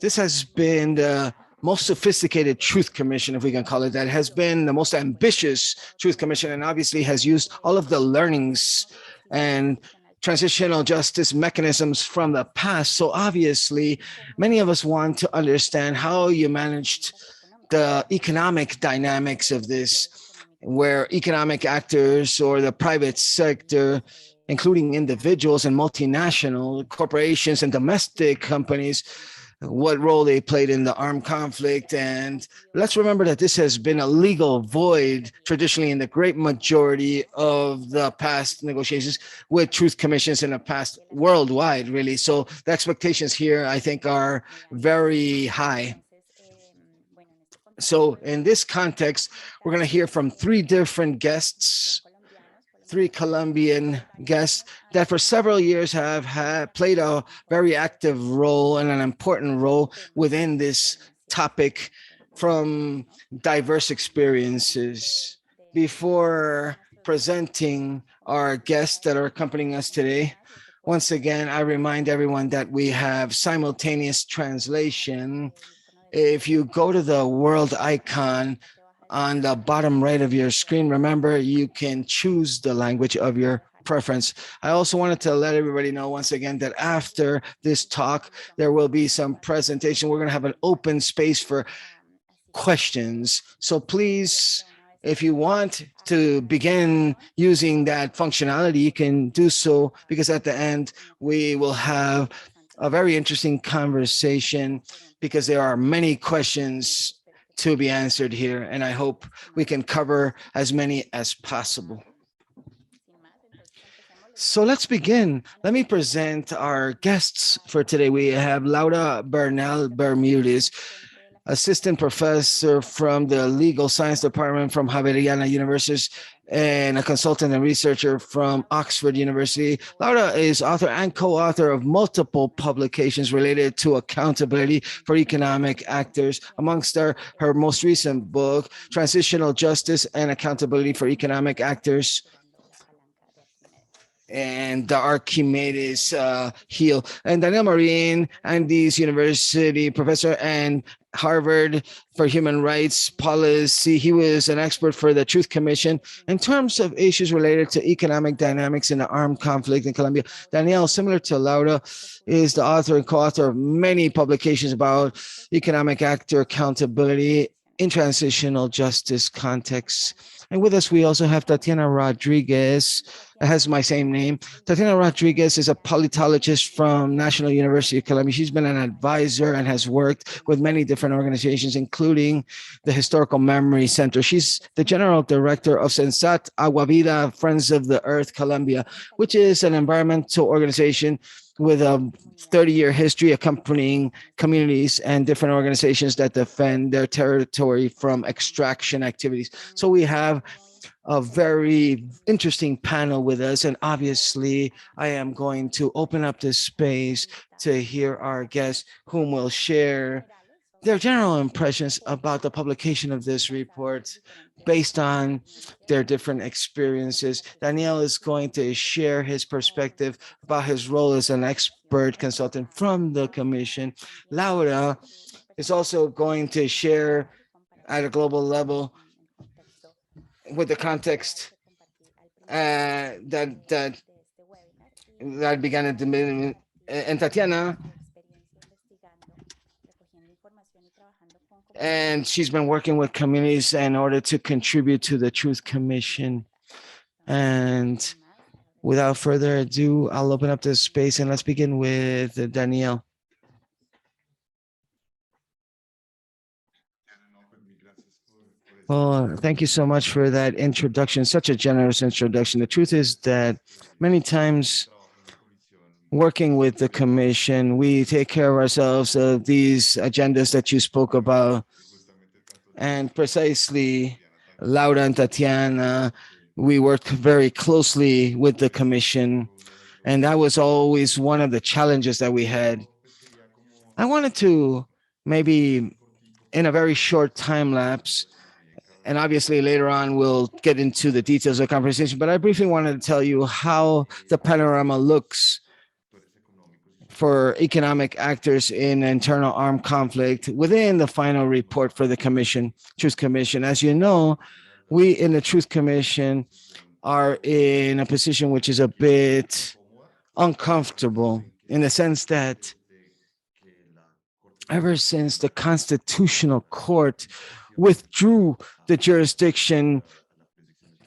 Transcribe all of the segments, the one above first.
This has been the most sophisticated Truth Commission, if we can call it that, has been the most ambitious Truth Commission, and obviously has used all of the learnings and transitional justice mechanisms from the past. So obviously, many of us want to understand how you managed the economic dynamics of this, where economic actors or the private sector, including individuals and multinational corporations and domestic companies, what role they played in the armed conflict. And let's remember that this has been a legal void traditionally in the great majority of the past negotiations with truth commissions in the past worldwide, really. So the expectations here, I think, are very high. So in this context, we're going to hear from three different guests, three Colombian guests that for several years have played a very active role and an important role within this topic from diverse experiences. Before presenting our guests that are accompanying us today, once again, I remind everyone that we have simultaneous translation. If you go to the world icon on the bottom right of your screen, remember, you can choose the language of your preference. I also wanted to let everybody know once again that after this talk, there will be some presentation. We're going to have an open space for questions. So please, if you want to begin using that functionality, you can do so, because at the end, we will have a very interesting conversation, because there are many questions to be answered here, and I hope we can cover as many as possible. So let's begin. Let me present our guests for today. We have Laura Bernal-Bermudez, assistant professor from the Legal Science Department from Javeriana University and a consultant and researcher from Oxford University. Laura is author and co-author of multiple publications related to accountability for economic actors. Amongst her most recent book, Transitional Justice and Accountability for Economic Actors, and the Archimedes heel. And Daniel Marin, Andes University professor and Harvard for Human Rights Policy. He was an expert for the Truth Commission in terms of issues related to economic dynamics in the armed conflict in Colombia. Daniel, similar to Laura, is the author and co-author of many publications about economic actor accountability in transitional justice contexts. And with us, we also have Tatiana Rodriguez, has my same name. Tatiana Rodriguez is a politologist from National University of Colombia. She's been an advisor and has worked with many different organizations, including the Historical Memory Center. She's the general director of Sensat Agua Vida Friends of the Earth Colombia, which is an environmental organization with a 30-year history accompanying communities and different organizations that defend their territory from extraction activities. So we have a very interesting panel with us, and obviously I am going to open up this space to hear our guests, whom will share their general impressions about the publication of this report based on their different experiences. Daniel is going to share his perspective about his role as an expert consultant from the Commission. Laura is also going to share at a global level with the context that began at the beginning. And Tatiana, and she's been working with communities in order to contribute to the Truth Commission. And without further ado, I'll open up this space, and let's begin with Daniel. Well, thank you so much for that introduction, such a generous introduction. The truth is that many times working with the Commission, we take care of ourselves of these agendas that you spoke about. And precisely, Laura and Tatiana, we worked very closely with the Commission. And that was always one of the challenges that we had. I wanted to maybe, in a very short time lapse, and obviously later on we'll get into the details of the conversation, but I briefly wanted to tell you how the panorama looks for economic actors in internal armed conflict within the final report for the commission, Truth Commission. As you know, we in the Truth Commission are in a position which is a bit uncomfortable in the sense that ever since the Constitutional Court withdrew the jurisdiction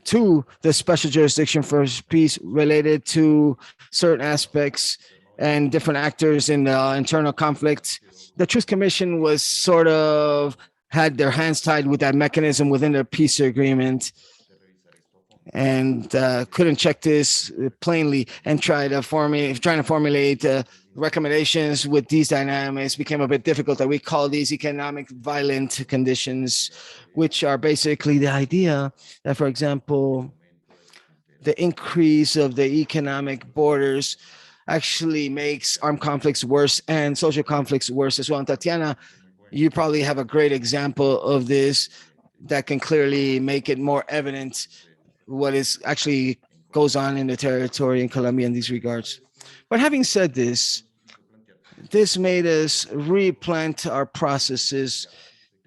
to the special jurisdiction for peace related to certain aspects and different actors in the internal conflict, the Truth Commission was sort of had their hands tied with that mechanism within their peace agreement and couldn't check this plainly and trying to formulate recommendations with these dynamics became a bit difficult. That we call these economic violent conditions, which are basically the idea that, for example, the increase of the economic borders actually makes armed conflicts worse and social conflicts worse as well. And Tatiana, you probably have a great example of this that can clearly make it more evident what is actually goes on in the territory in Colombia in these regards. But having said this, this made us replant our processes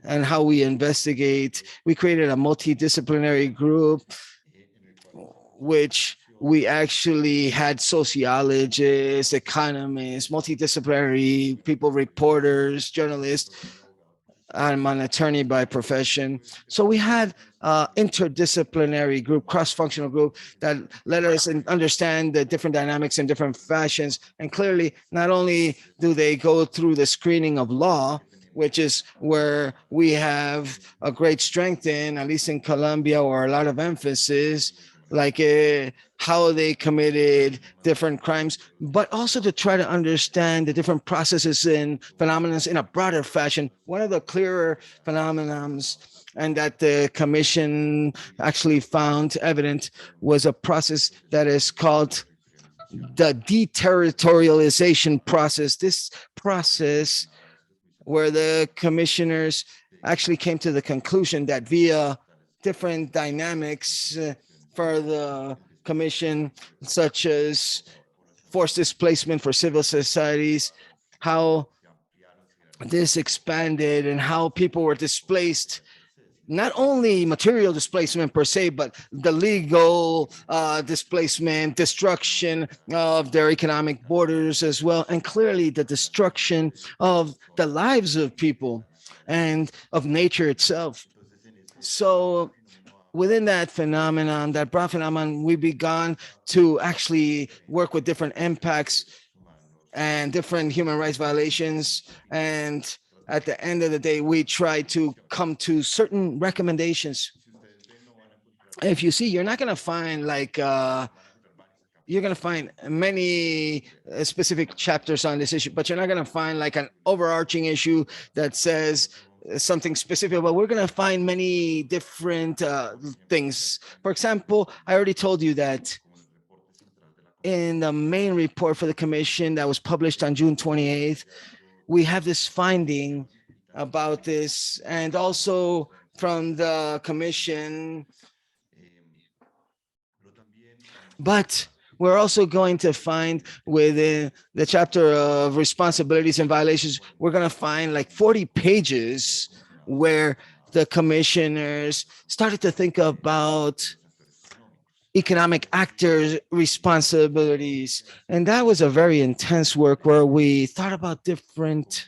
and how we investigate. We created a multidisciplinary group, which we actually had sociologists, economists, multidisciplinary people, reporters, journalists. I'm an attorney by profession. So we had interdisciplinary group, cross-functional group that let us understand the different dynamics in different fashions. And clearly, not only do they go through the screening of law, which is where we have a great strength in, at least in Colombia, or a lot of emphasis, like how they committed different crimes, but also to try to understand the different processes and phenomena in a broader fashion. One of the clearer phenomena, and that the commission actually found evident, was a process that is called the deterritorialization process. This process where the commissioners actually came to the conclusion that via different dynamics for the commission, such as forced displacement for civil societies, how this expanded and how people were displaced, not only material displacement per se, but the legal displacement, destruction of their economic borders as well, and clearly the destruction of the lives of people and of nature itself. So within that phenomenon, that broad phenomenon, we began to actually work with different impacts and different human rights violations. And at the end of the day, we try to come to certain recommendations. If you see, you're not going to find you're going to find many specific chapters on this issue, but you're not going to find like an overarching issue that says something specific, but we're going to find many different things. For example, I already told you that in the main report for the commission that was published on June 28th, we have this finding about this, and also from the commission. But we're also going to find within the chapter of responsibilities and violations, we're going to find like 40 pages where the commissioners started to think about economic actors' responsibilities. And that was a very intense work where we thought about different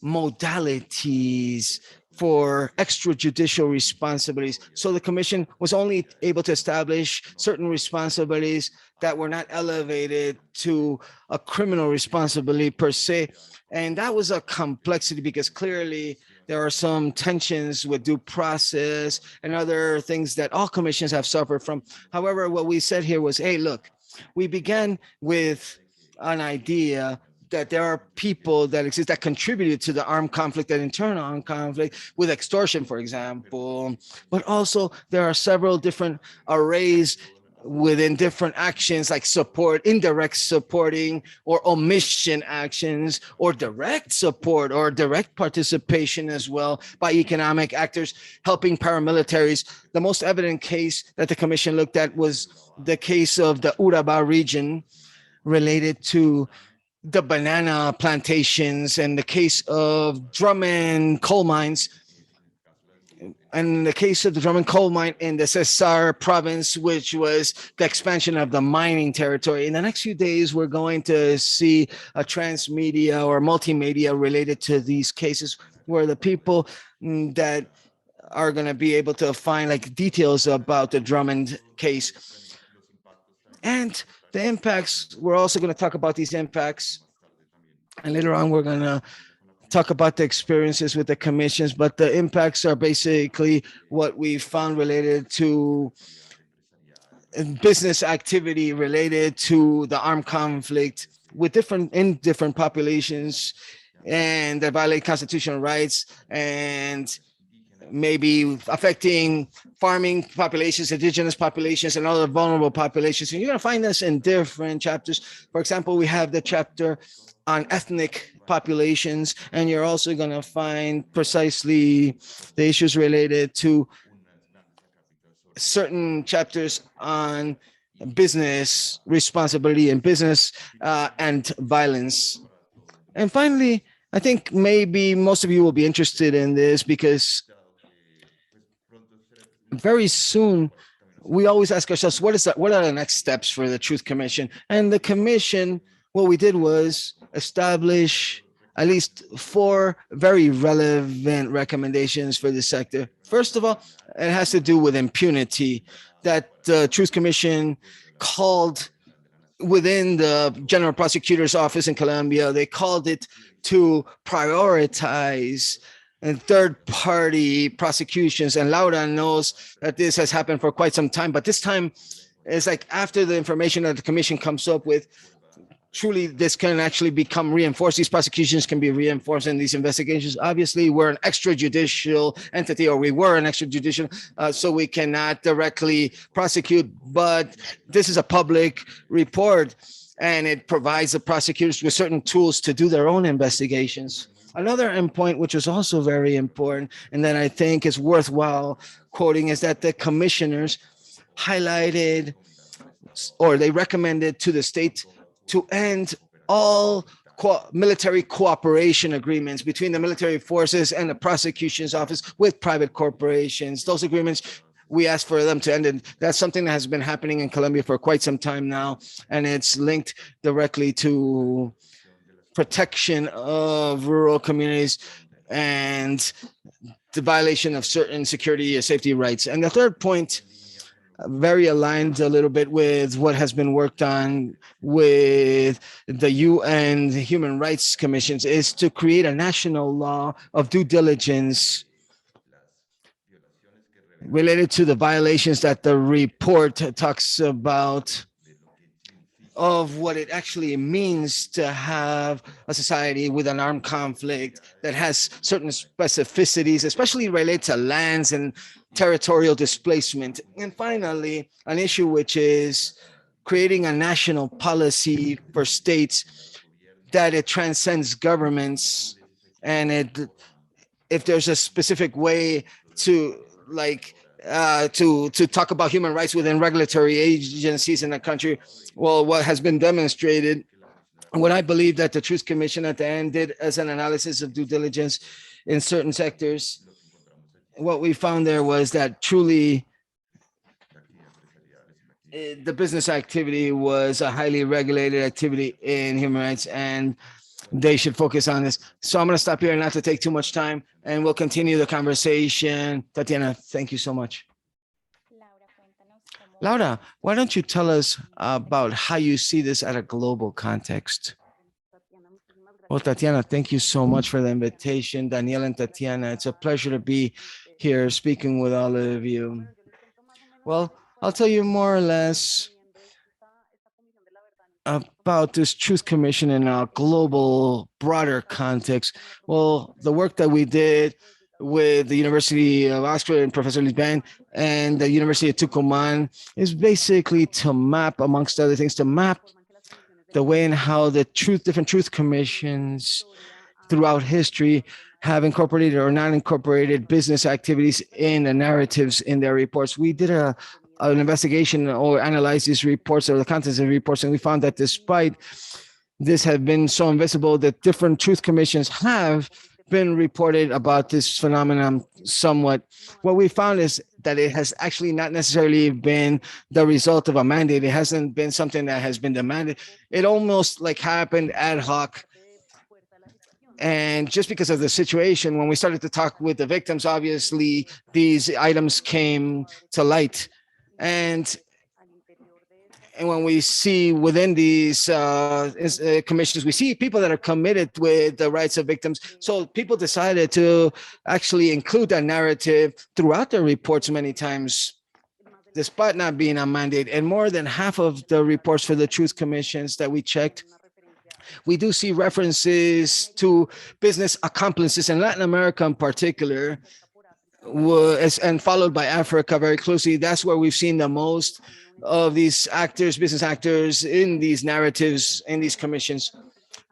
modalities for extrajudicial responsibilities. So the commission was only able to establish certain responsibilities that were not elevated to a criminal responsibility per se. And that was a complexity because clearly there are some tensions with due process and other things that all commissions have suffered from. However, what we said here was, hey, look, we began with an idea that there are people that exist that contributed to the armed conflict, that internal armed conflict with extortion, for example, but also there are several different arrays within different actions like support, indirect supporting, or omission actions, or direct support or direct participation as well by economic actors helping paramilitaries. The most evident case that the commission looked at was the case of the Urabá region related to the banana plantations and the case of Drummond coal mines. And in the case of the Drummond coal mine in the Cesar province, which was the expansion of the mining territory. In the next few days, we're going to see a transmedia or multimedia related to these cases where the people that are going to be able to find like details about the Drummond case. And the impacts, we're also going to talk about these impacts. And later on, we're going to talk about the experiences with the commissions, but the impacts are basically what we found related to business activity related to the armed conflict with different populations and that violate constitutional rights and maybe affecting farming populations, indigenous populations, and other vulnerable populations. And you're going to find this in different chapters. For example, we have the chapter on ethnic populations, and you're also going to find precisely the issues related to certain chapters on business responsibility and business and violence. And finally, I think maybe most of you will be interested in this because very soon we always ask ourselves, what are the next steps for the Truth Commission? And the commission, what we did was establish at least 4 very relevant recommendations for the sector. First of all, it has to do with impunity that the Truth Commission called within the General Prosecutor's Office in Colombia. They called it to prioritize and third-party prosecutions. And Laura knows that this has happened for quite some time, but this time it's like after the information that the commission comes up with, truly this can actually become reinforced. These prosecutions can be reinforced in these investigations. Obviously, we're an extrajudicial entity, or we were an extrajudicial, so we cannot directly prosecute, but this is a public report and it provides the prosecutors with certain tools to do their own investigations. Another point, which was also very important, and that I think is worthwhile quoting, is that the commissioners highlighted, or they recommended to the state to end all military cooperation agreements between the military forces and the prosecution's office with private corporations. Those agreements, we asked for them to end. And that's something that has been happening in Colombia for quite some time now, and it's linked directly to protection of rural communities and the violation of certain security or safety rights. And the third point, very aligned a little bit with what has been worked on with the UN Human Rights Commissions, is to create a national law of due diligence related to the violations that the report talks about, of what it actually means to have a society with an armed conflict that has certain specificities, especially related to lands and territorial displacement. And finally, an issue which is creating a national policy for states that it transcends governments, and if there's a specific way to to talk about human rights within regulatory agencies in the country. Well, what has been demonstrated, what I believe that the Truth Commission at the end did as an analysis of due diligence in certain sectors, what we found there was that truly the business activity was a highly regulated activity in human rights, and they should focus on this. So I'm going to stop here, not to take too much time, and we'll continue the conversation. Tatiana, thank you so much. Laura, why don't you tell us about how you see this at a global context? Well, Tatiana, thank you so much for the invitation. Daniel and Tatiana, it's a pleasure to be here speaking with all of you. Well, I'll tell you more or less about this Truth Commission in a global, broader context. Well, the work that we did with the University of Oxford and Professor Lisbon and the University of Tucumán is basically to map, amongst other things, to map the way in how the different truth commissions throughout history have incorporated or not incorporated business activities in the narratives in their reports. We did an investigation or analyzed these reports or the contents of the reports, and we found that despite this has been so invisible that different truth commissions have been reported about this phenomenon somewhat. What we found is that it has actually not necessarily been the result of a mandate. It hasn't been something that has been demanded. It almost like happened ad hoc. And just because of the situation, when we started to talk with the victims, obviously these items came to light. And and when we see within these commissions, we see people that are committed with the rights of victims. So people decided to actually include that narrative throughout their reports many times, despite not being a mandate. And more than half of the reports for the truth commissions that we checked, we do see references to business accomplices in Latin America in particular, and followed by Africa very closely. That's where we've seen the most of these actors, business actors, in these narratives, in these commissions.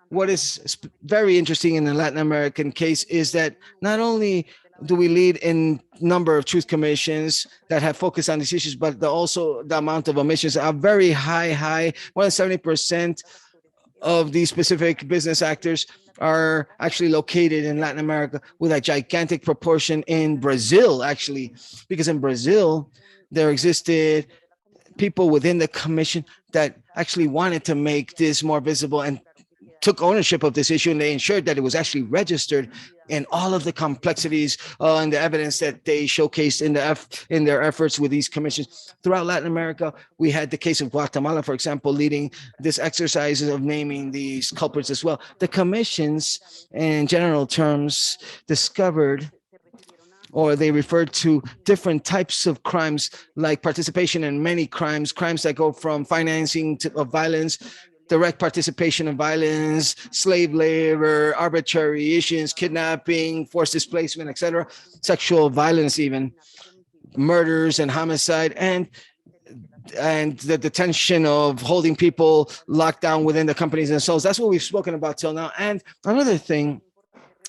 What is very interesting in the Latin American case is that not only do we lead in number of truth commissions that have focused on these issues, but also the amount of omissions are very high. More than 70% of these specific business actors are actually located in Latin America, with a gigantic proportion in Brazil, actually, because in Brazil, there existed people within the commission that actually wanted to make this more visible and took ownership of this issue, and they ensured that it was actually registered in all of the complexities and the evidence that they showcased in their efforts with these commissions throughout Latin America. We had the case of Guatemala, for example, leading this exercise of naming these culprits as well. The commissions, in general terms, discovered, or they referred to, different types of crimes, like participation in many crimes, crimes that go from financing of violence, direct participation in violence, slave labor, arbitrary issues, kidnapping, forced displacement, etc., sexual violence, even murders and homicide, and the detention of holding people locked down within the companies themselves. That's what we've spoken about till now. And another thing,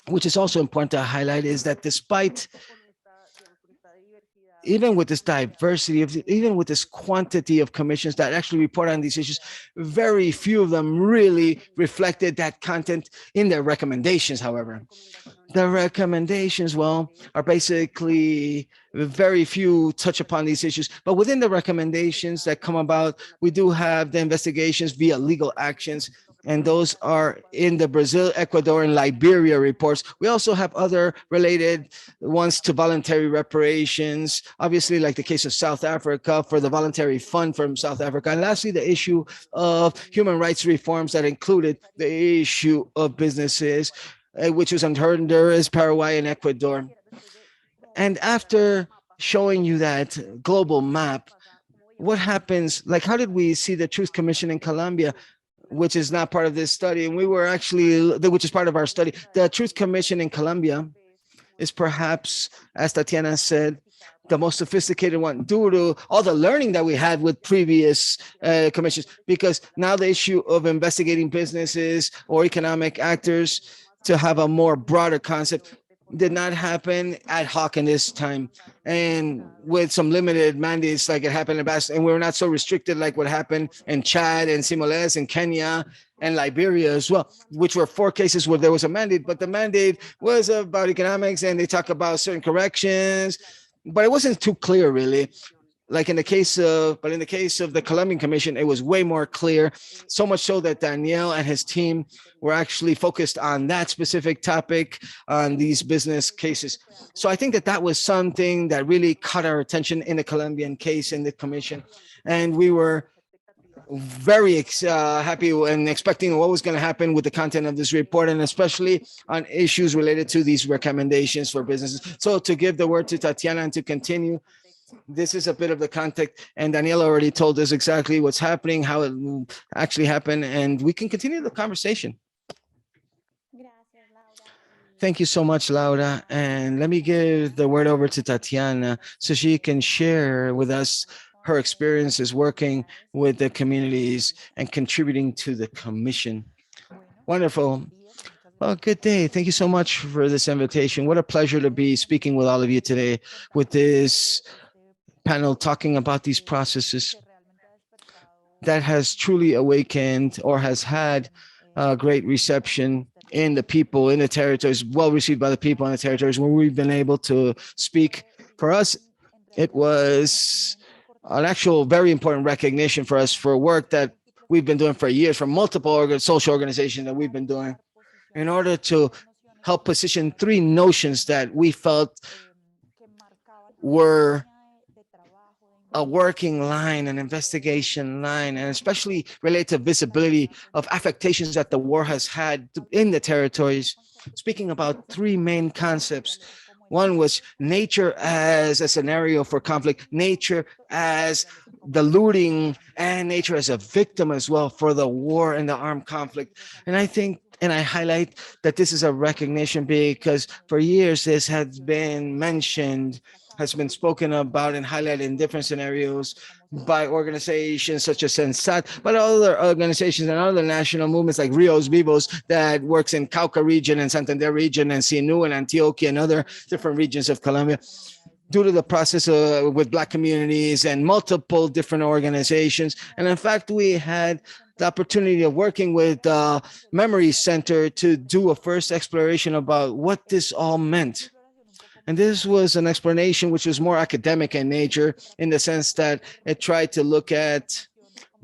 which is also important to highlight, is that despite, even with this diversity of, even with this quantity of commissions that actually report on these issues, very few of them really reflected that content in their recommendations. However, the recommendations, well, are basically, very few touch upon these issues. But within the recommendations that come about, we do have the investigations via legal actions, and those are in the Brazil, Ecuador, and Liberia reports. We also have other related ones to voluntary reparations, obviously, like the case of South Africa for the voluntary fund from South Africa. And lastly, the issue of human rights reforms that included the issue of businesses, which was in Honduras, Paraguay, and Ecuador. And after showing you that global map, what happens? Like, how did we see the Truth Commission in Colombia, which is not part of this study? And we were actually, which is part of our study. The Truth Commission in Colombia is perhaps, as Tatiana said, the most sophisticated one due to all the learning that we had with previous commissions, because now the issue of investigating businesses or economic actors to have a more broader concept did not happen ad hoc in this time, and with some limited mandates like it happened in Basque, and we're not so restricted like what happened in Chad and Simoles and Kenya and Liberia as well, which were 4 cases where there was a mandate, but the mandate was about economics and they talk about certain corrections, but it wasn't too clear really. Like in the case of, but in the case of the Colombian Commission, it was way more clear. So much so that Daniel and his team were actually focused on that specific topic on these business cases. So I think that that was something that really caught our attention in the Colombian case in the commission. And we were very happy and expecting what was going to happen with the content of this report, and especially on issues related to these recommendations for businesses. So to give the word to Tatiana and to continue, this is a bit of the context, and Daniela already told us exactly what's happening, how it actually happened, and we can continue the conversation. Thank you so much, Laura. And let me give the word over to Tatiana so she can share with us her experiences working with the communities and contributing to the commission. Wonderful. Well, good day. Thank you so much for this invitation. What a pleasure to be speaking with all of you today with this panel talking about these processes that has truly awakened or has had great reception in the people in the territories, well received by the people in the territories where we've been able to speak. For us, it was an actual very important recognition for us for work that we've been doing for years, for multiple social organizations that we've been doing, in order to help position three notions that we felt were a working line, an investigation line, and especially related to visibility of affectations that the war has had in the territories. Speaking about three main concepts. One was nature as a scenario for conflict, nature as the looting, and nature as a victim as well for the war and the armed conflict. And I think, and I highlight that this is a recognition because for years this has been mentioned, has been spoken about and highlighted in different scenarios by organizations such as Sensat, but other organizations and other national movements like Rios Vivos that works in Cauca region and Santander region and Sinu and Antioquia and other different regions of Colombia, due to the process with Black communities and multiple different organizations. And in fact, we had the opportunity of working with the Memory Center to do a first exploration about what this all meant. And this was an explanation which was more academic in nature, in the sense that it tried to look at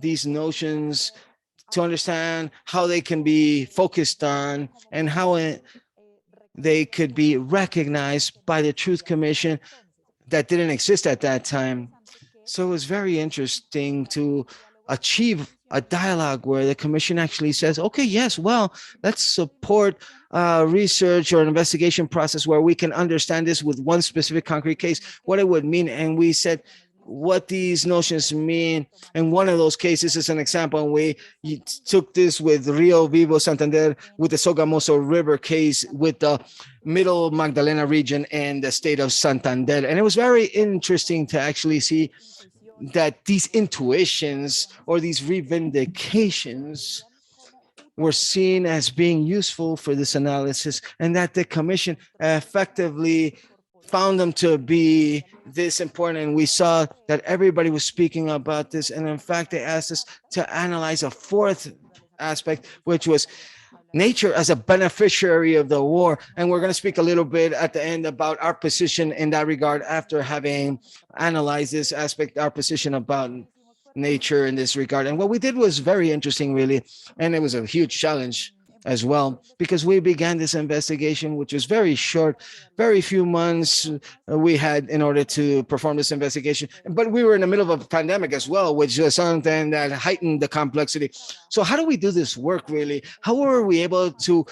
these notions to understand how they can be focused on and how they could be recognized by the Truth Commission that didn't exist at that time. So it was very interesting to achieve a dialogue where the commission actually says, okay, yes, well, let's support research or an investigation process where we can understand this with one specific concrete case, what it would mean. And we said what these notions mean. And one of those cases is an example. And we took this with Rio Vivo Santander, with the Sogamoso River case, with the Middle Magdalena region and the state of Santander. And it was very interesting to actually see that these intuitions or these revindications were seen as being useful for this analysis, and that the commission effectively found them to be this important. And we saw that everybody was speaking about this. And in fact, they asked us to analyze a fourth aspect, which was nature as a beneficiary of the war. And we're going to speak a little bit at the end about our position in that regard after having analyzed this aspect, our position about nature in this regard. And what we did was very interesting, really. And it was a huge challenge as well, because we began this investigation, which was very short, very few months we had in order to perform this investigation. But we were in the middle of a pandemic as well, which was something that heightened the complexity. So how do we do this work, really? How were we able to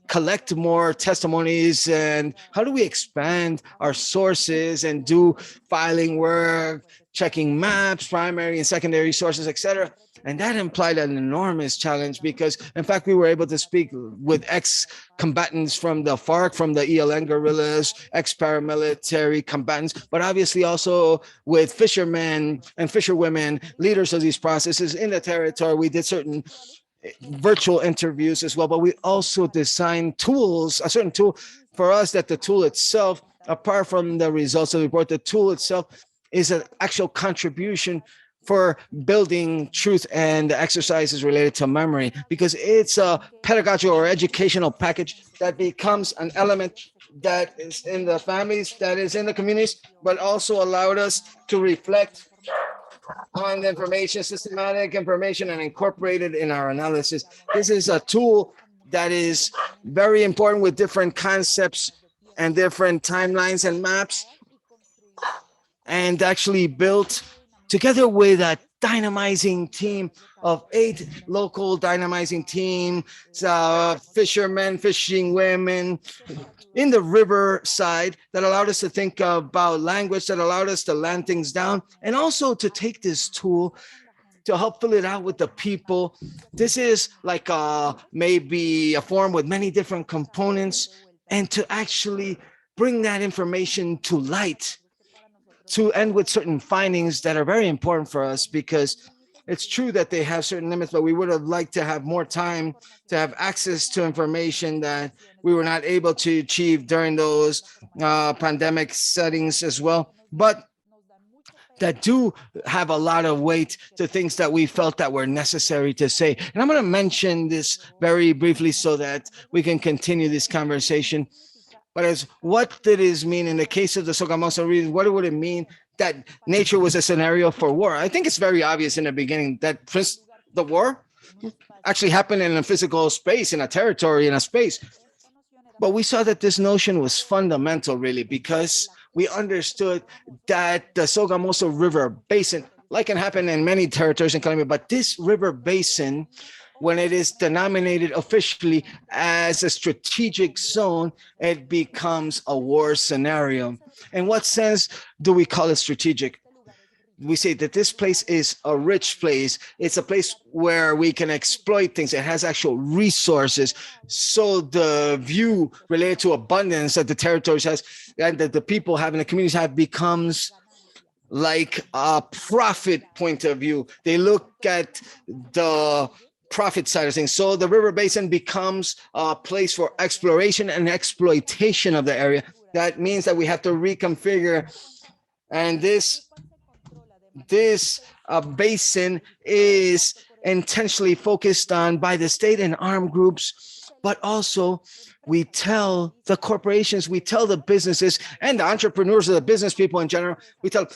collect more testimonies, and how do we expand our sources and do filing work, checking maps, primary and secondary sources, etc.? And that implied an enormous challenge because, in fact, we were able to speak with ex-combatants from the FARC, from the ELN guerrillas, ex-paramilitary combatants, but obviously also with fishermen and fisherwomen, leaders of these processes in the territory. We did certain virtual interviews as well, but we also designed tools, a certain tool for us, that the tool itself, apart from the results of the report, the tool itself is an actual contribution for building truth and exercises related to memory, because it's a pedagogical or educational package that becomes an element that is in the families, that is in the communities, but also allowed us to reflect on the information, systematic information, and incorporate it in our analysis. This is a tool that is very important with different concepts and different timelines and maps, and actually built together with a dynamizing team of 8 local dynamizing teams, fishermen, fishing women in the river side, that allowed us to think about language, that allowed us to land things down, and also to take this tool to help fill it out with the people. This is like maybe a form with many different components, and to actually bring that information to light, to end with certain findings that are very important for us, because it's true that they have certain limits, but we would have liked to have more time to have access to information that we were not able to achieve during those pandemic settings as well. But that do have a lot of weight to things that we felt that were necessary to say. And I'm going to mention this very briefly so that we can continue this conversation. But as what did it mean in the case of the Sogamoso region? What would it mean that nature was a scenario for war? I think it's very obvious in the beginning that the war actually happened in a physical space, in a territory, in a space. But we saw that this notion was fundamental, really, because we understood that the Sogamoso River Basin, like can happen in many territories in Colombia, but this river basin, when it is denominated officially as a strategic zone, it becomes a war scenario. In what sense do we call it strategic? We say that this place is a rich place. It's a place where we can exploit things. It has actual resources. So the view related to abundance that the territories has and that the people have and the communities have becomes like a profit point of view. They look at the profit side of things. So the river basin becomes a place for exploration and exploitation of the area. That means that we have to reconfigure, and this basin is intentionally focused on by the state and armed groups, but also we tell the corporations, we tell the businesses and the entrepreneurs or the business people in general, we tell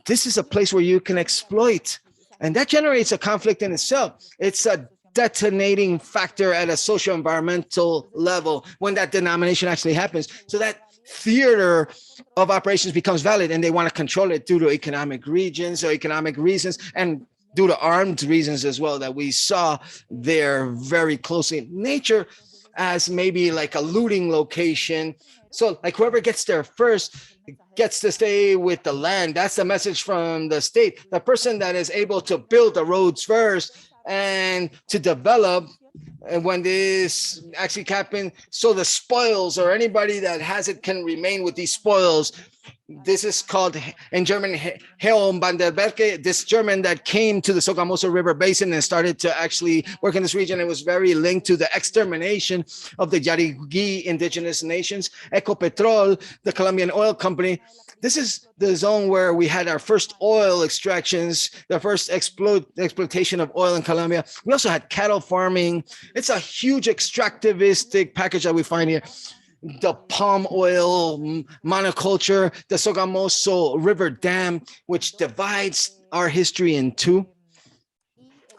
this is a place where you can exploit. And that generates a conflict in itself. It's a detonating factor at a social environmental level when that denomination actually happens. So that theater of operations becomes valid, and they want to control it due to economic regions or economic reasons, and due to armed reasons as well that we saw there very closely. Nature as maybe like a looting location. So like whoever gets there first gets to stay with the land. That's the message from the state. The person that is able to build the roads first and to develop, and when this actually happened, so the spoils or anybody that has it can remain with these spoils. This is called in German Heon van der Berge. This German that came to the Sogamoso River Basin and started to actually work in this region. It was very linked to the extermination of the Yarigui indigenous nations. Ecopetrol, the Colombian oil company. This is the zone where we had our first oil extractions, the first exploitation of oil in Colombia. We also had cattle farming. It's a huge extractivistic package that we find here. The palm oil monoculture, the Sogamoso River Dam, which divides our history in two,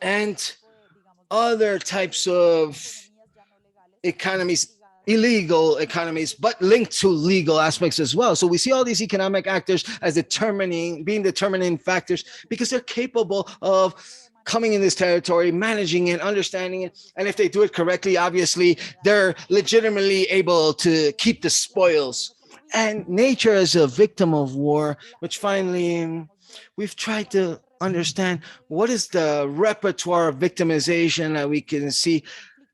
and other types of economies, illegal economies, but linked to legal aspects as well. So we see all these economic actors as being determining factors because they're capable of coming in this territory, managing it, understanding it. And if they do it correctly, obviously, they're legitimately able to keep the spoils. And nature as a victim of war, which finally we've tried to understand what is the repertoire of victimization that we can see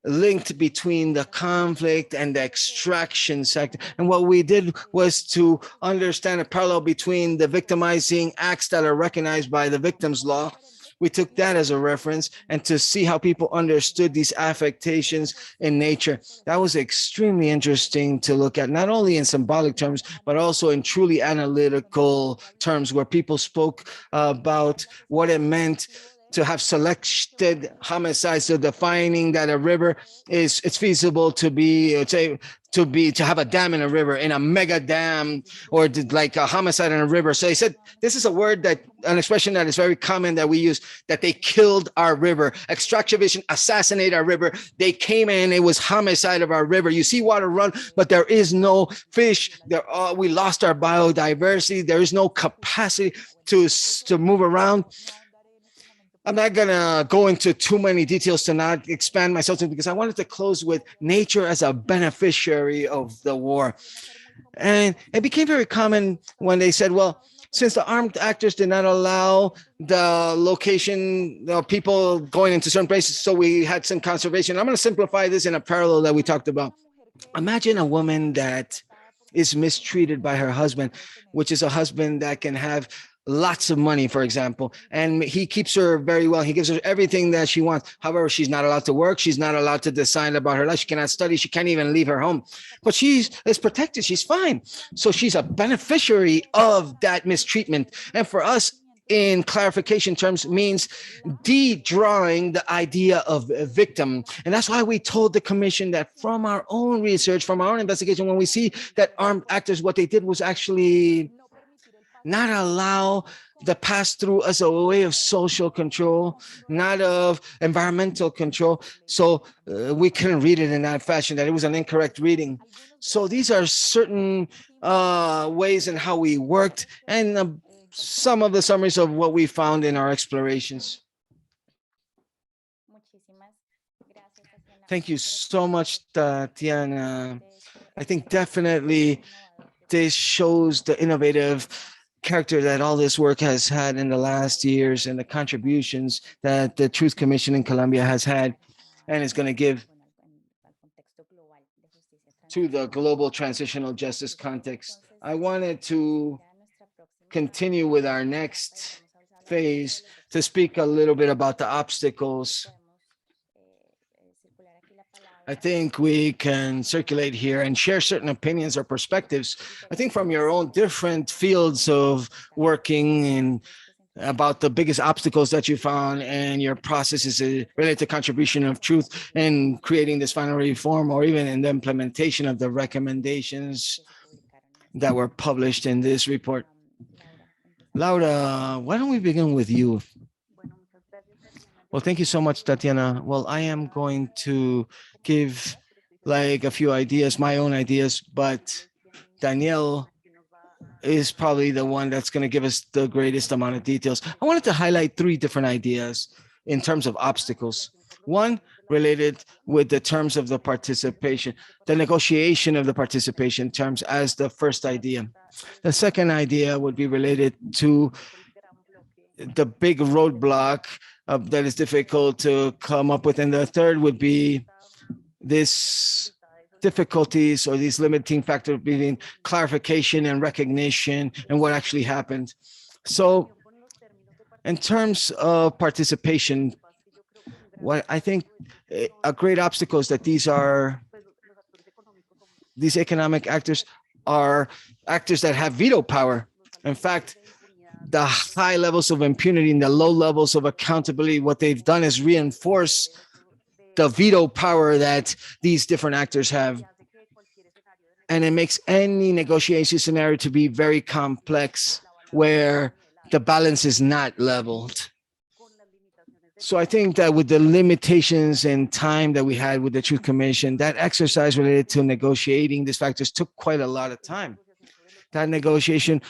linked between the conflict and the extraction sector. And what we did was to understand a parallel between the victimizing acts that are recognized by the victims law. We took that as a reference and to see how people understood these affectations in nature. That was extremely interesting to look at, not only in symbolic terms, but also in truly analytical terms where people spoke about what it meant to have selected homicides, so defining that a river it's feasible to have a dam in a river, in a mega dam, or like a homicide in a river. So they said this is an expression that is very common that we use, that they killed our river. Extractivation, assassinate our river. They came in, it was homicide of our river. You see water run, but there is no fish. We lost our biodiversity. There is no capacity to move around. I'm not going to go into too many details to not expand myself because I wanted to close with nature as a beneficiary of the war. And it became very common when they said, well, since the armed actors did not allow the location, people going into certain places, so we had some conservation. I'm going to simplify this in a parallel that we talked about. Imagine a woman that is mistreated by her husband, which is a husband that can have lots of money, for example, and he keeps her very well. He gives her everything that she wants. However, she's not allowed to work. She's not allowed to decide about her life. She cannot study. She can't even leave her home. But she is protected. She's fine. So she's a beneficiary of that mistreatment. And for us, in clarification terms, means de-drawing the idea of a victim. And that's why we told the commission that from our own research, from our own investigation, when we see that armed actors, what they did was actually not allow the pass through as a way of social control, not of environmental control. So we couldn't read it in that fashion, that it was an incorrect reading. So these are certain ways in how we worked, and some of the summaries of what we found in our explorations. Thank you so much, Tatiana. I think definitely this shows the innovative character that all this work has had in the last years and the contributions that the Truth Commission in Colombia has had and is going to give to the global transitional justice context. I wanted to continue with our next phase to speak a little bit about the obstacles. I think we can circulate here and share certain opinions or perspectives. I think from your own different fields of working and about the biggest obstacles that you found and your processes related to contribution of truth in creating this final reform, or even in the implementation of the recommendations that were published in this report. Laura, why don't we begin with you? Well, thank you so much, Tatiana. Well, I am going to give like a few ideas, my own ideas, but Danielle is probably the one that's going to give us the greatest amount of details. I wanted to highlight 3 different ideas in terms of obstacles. One, related with the terms of the participation, the negotiation of the participation terms as the first idea. The second idea would be related to the big roadblock that is difficult to come up with. And the third would be this difficulties or these limiting factors between clarification and recognition and what actually happened. So in terms of participation, what I think a great obstacle is that these economic actors are actors that have veto power. In fact, the high levels of impunity and the low levels of accountability, what they've done is reinforce the veto power that these different actors have. And it makes any negotiation scenario to be very complex where the balance is not leveled. So I think that with the limitations and time that we had with the Truth Commission, that exercise related to negotiating these factors took quite a lot of time. That negotiation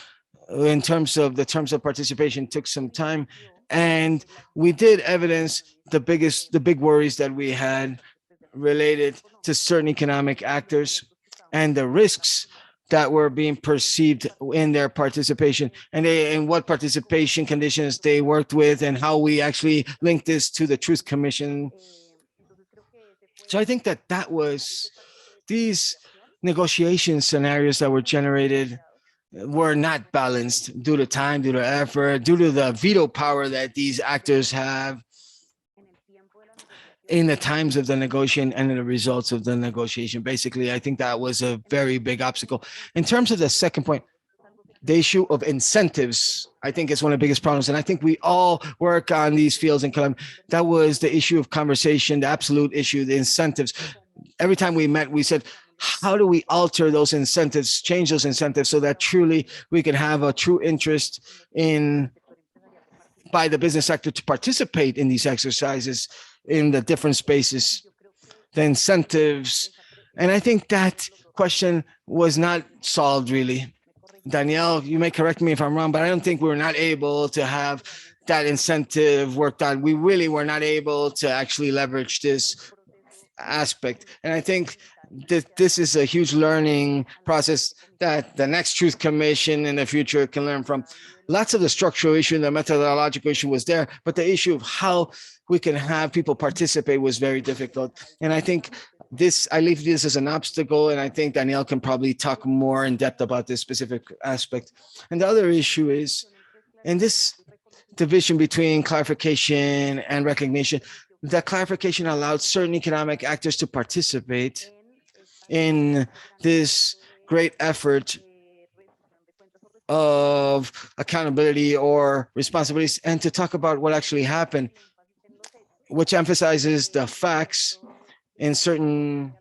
in terms of the terms of participation took some time. And we did evidence the big worries that we had related to certain economic actors and the risks that were being perceived in their participation, and what participation conditions they worked with, and how we actually linked this to the Truth Commission. So I think that was these negotiation scenarios that were generated were not balanced due to time, due to effort, due to the veto power that these actors have in the times of the negotiation and in the results of the negotiation. Basically, I think that was a very big obstacle. In terms of the second point, the issue of incentives, I think is one of the biggest problems. And I think we all work on these fields in Colombia. That was the issue of conversation, the absolute issue, the incentives. Every time we met, we said, how do we alter those incentives, change those incentives so that truly we can have a true interest in by the business sector to participate in these exercises in the different spaces, the incentives. And I think that question was not solved really. Danielle, you may correct me if I'm wrong, but I don't think we were not able to have that incentive worked on. We really were not able to actually leverage this aspect. And I think that this is a huge learning process that the next Truth Commission in the future can learn from. Lots of the structural issue and the methodological issue was there, but the issue of how we can have people participate was very difficult. And I think I leave this as an obstacle, and I think Danielle can probably talk more in depth about this specific aspect. And the other issue is And this division between clarification and recognition, that clarification allowed certain economic actors to participate in this great effort of accountability or responsibilities and to talk about what actually happened, which emphasizes the facts in certain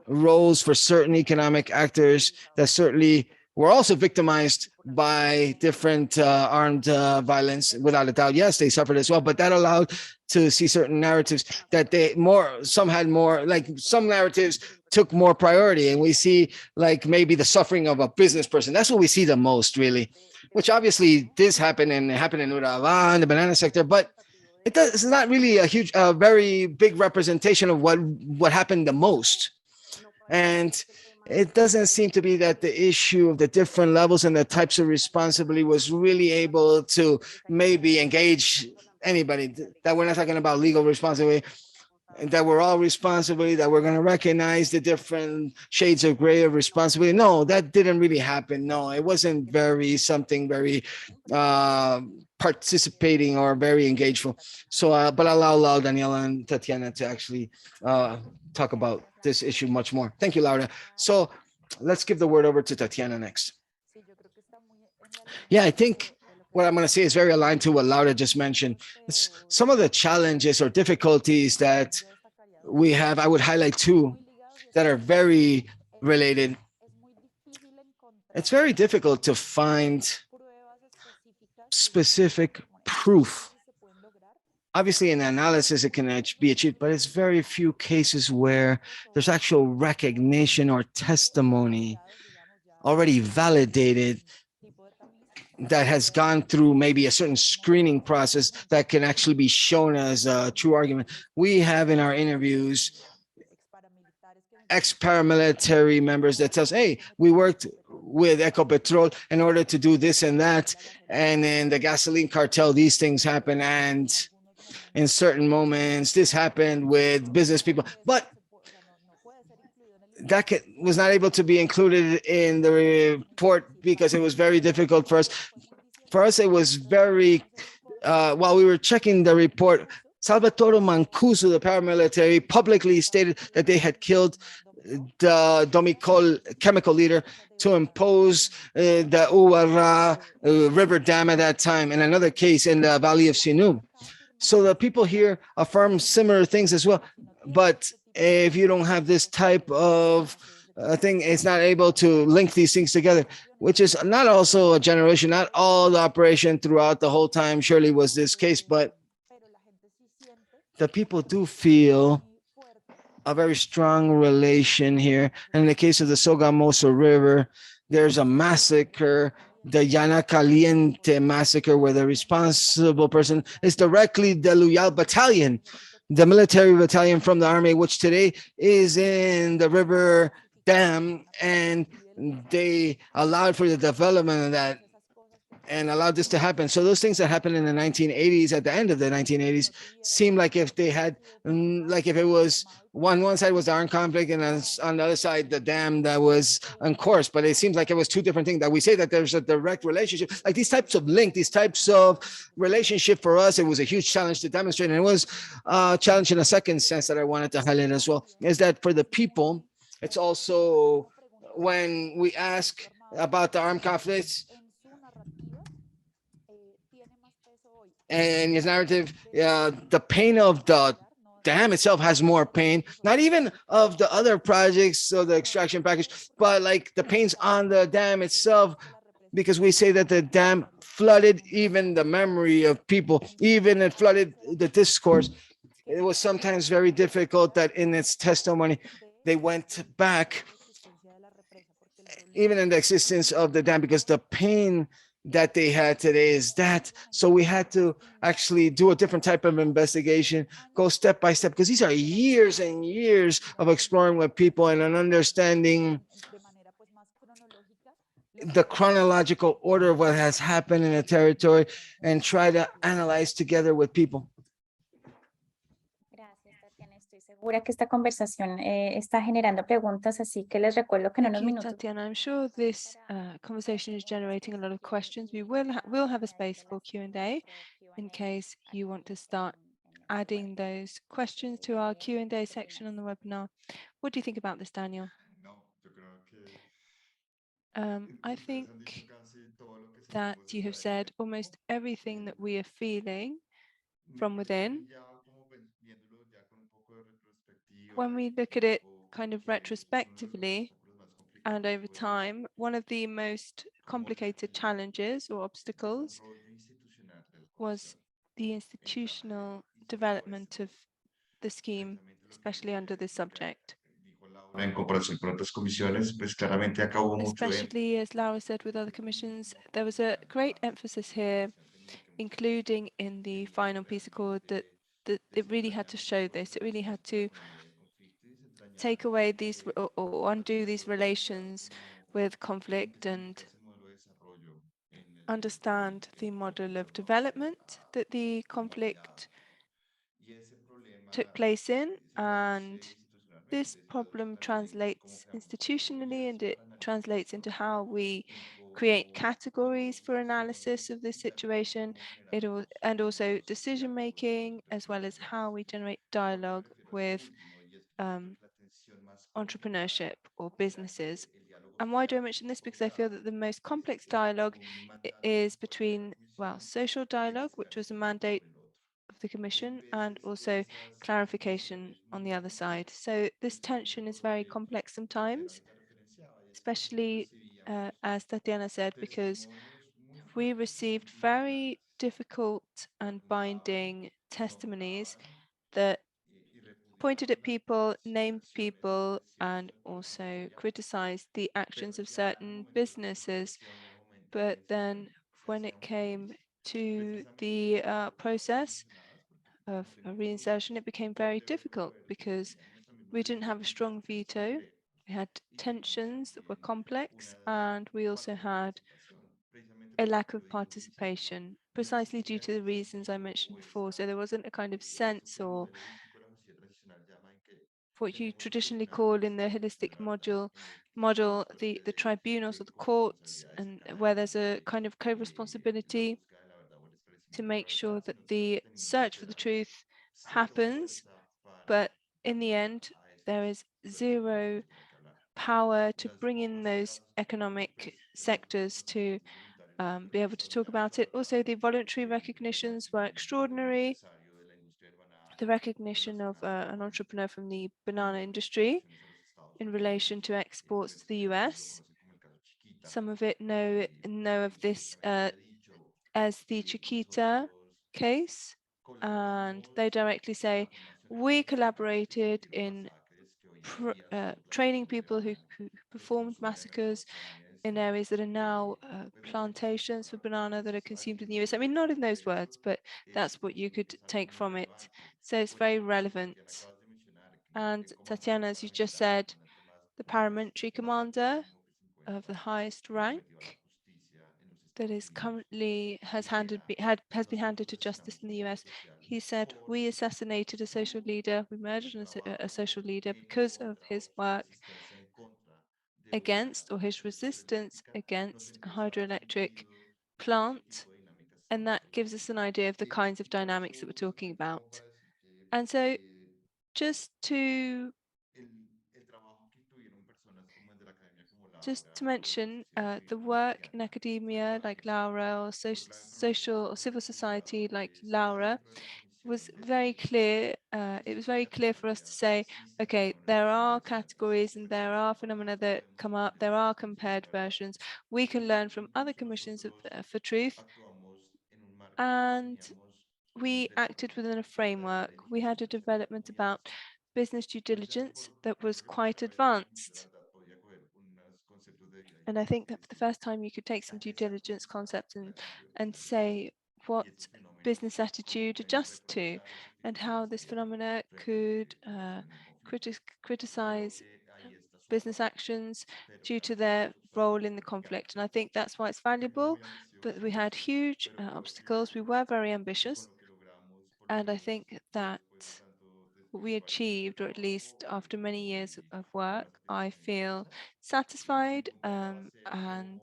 roles for certain economic actors that certainly were also victimized by different armed violence. Without a doubt, yes, they suffered as well, but that allowed to see certain narratives that they more, some had more, like some narratives took more priority, and we see like maybe the suffering of a business person. That's what we see the most, really. Which obviously this happened, and it happened in Urabá, in the banana sector, but it's not really a huge, very big representation of what happened the most. And it doesn't seem to be that the issue of the different levels and the types of responsibility was really able to maybe engage anybody. That we're not talking about legal responsibility, and that we're all responsibility, that we're going to recognize the different shades of gray of responsibility. No, that didn't really happen. No, it wasn't very something very uh, participating or very engageful. So, but I'll allow Daniela and Tatiana to actually talk about this issue much more. Thank you, Laura. So let's give the word over to Tatiana next. Yeah, I think what I'm going to say is very aligned to what Laura just mentioned. It's some of the challenges or difficulties that we have, I would highlight two that are very related. It's very difficult to find specific proof. Obviously, in analysis, it can be achieved, but it's very few cases where there's actual recognition or testimony already validated that has gone through maybe a certain screening process that can actually be shown as a true argument. We have in our interviews ex-paramilitary members that tells, hey, we worked with Ecopetrol in order to do this and that, and in the gasoline cartel, these things happen, and in certain moments, this happened with business people, but that was not able to be included in the report because it was very difficult for us. For us, it was very, while we were checking the report, Salvatore Mancuso, the paramilitary, publicly stated that they had killed the Domicol chemical leader to impose the Uara river dam at that time. In another case in the Valley of Sinú. So the people here affirm similar things as well. But if you don't have this type of thing, it's not able to link these things together, which is not also a generation, not all the operation throughout the whole time surely was this case, but the people do feel a very strong relation here. And in the case of the Sogamoso River, there's a massacre, the Llana Caliente massacre, where the responsible person is directly the Luyal Battalion, the military battalion from the army, which today is in the river dam, and they allowed for the development of that and allowed this to happen. So those things that happened in the 1980s, at the end of the 1980s, seem like if they had, like if it was one side was the armed conflict and on the other side the dam that was on course, but it seems like it was two different things. That we say that there's a direct relationship, like these types of link, these types of relationship. For us, it was a huge challenge to demonstrate, and it was a challenge in a second sense that I wanted to highlight as well. Is that for the people, it's also when we ask about the armed conflicts and his narrative, the pain of the dam itself has more pain, not even of the other projects, so the extraction package, but like the pains on the dam itself, because we say that the dam flooded even the memory of people, even it flooded the discourse. It was sometimes very difficult that in its testimony, they went back, even in the existence of the dam, because the pain that they had today is that. So we had to actually do a different type of investigation, go step by step, because these are years and years of exploring with people and an understanding the chronological order of what has happened in a territory and try to analyze together with people. segura que esta conversación está generando preguntas, así que les recuerdo que en Thank unos you, minutos Tatiana. I'm sure this conversation is generating a lot of questions. We'll have a space for Q&A in case you want to start adding those questions to our Q&A section on the webinar. What do you think about this, Daniel? I think that you have said almost everything that we are feeling from within. When we look at it kind of retrospectively and over time, one of the most complicated challenges or obstacles was the institutional development of the scheme, especially under this subject. En comparación con otras comisiones, pues claramente acá hubo mucho Especially, as Laura said, with other commissions, there was a great emphasis here, including in the final peace accord, that it really had to show this. It really had to take away these or undo these relations with conflict and understand the model of development that the conflict took place in, and this problem translates institutionally and it translates into how we create categories for analysis of this situation, and also decision making, as well as how we generate dialogue with entrepreneurship or businesses. And why do I mention this? Because I feel that the most complex dialogue is between, well, social dialogue, which was a mandate of the Commission, and also clarification on the other side. So this tension is very complex sometimes, especially as Tatiana said, because we received very difficult and binding testimonies that pointed at people, named people, and also criticized the actions of certain businesses. But then when it came to the process of reinsertion, it became very difficult because we didn't have a strong veto. We had tensions that were complex, and we also had a lack of participation, precisely due to the reasons I mentioned before. So there wasn't a kind of sense or what you traditionally call in the holistic model the tribunals or the courts, and where there's a kind of co-responsibility to make sure that the search for the truth happens, but in the end there is zero power to bring in those economic sectors to be able to talk about it. Also, the voluntary recognitions were extraordinary. The recognition of an entrepreneur from the banana industry in relation to exports to the US. Some of it know of this as the Chiquita case, and they directly say, we collaborated in training people who performed massacres in areas that are now plantations for banana that are consumed in the US. I mean, not in those words, but that's what you could take from it. So it's very relevant. And Tatiana, as you just said, the paramilitary commander of the highest rank that is currently has been handed to justice in the US. He said, we assassinated a social leader, we murdered a social leader because of his work against, or his resistance against, a hydroelectric plant. And that gives us an idea of the kinds of dynamics that we're talking about. And so just to mention the work in academia like Laura, or social or civil society like Laura, was very clear. It was very clear for us to say, okay, there are categories and there are phenomena that come up. There are compared versions. We can learn from other commissions for truth. And we acted within a framework. We had a development about business due diligence that was quite advanced. And I think that for the first time you could take some due diligence concepts and say what business attitude adjusts to, and how this phenomena could criticize business actions due to their role in the conflict. And I think that's why it's valuable. But we had huge obstacles. We were very ambitious. And I think that what we achieved, or at least after many years of work, I feel satisfied. And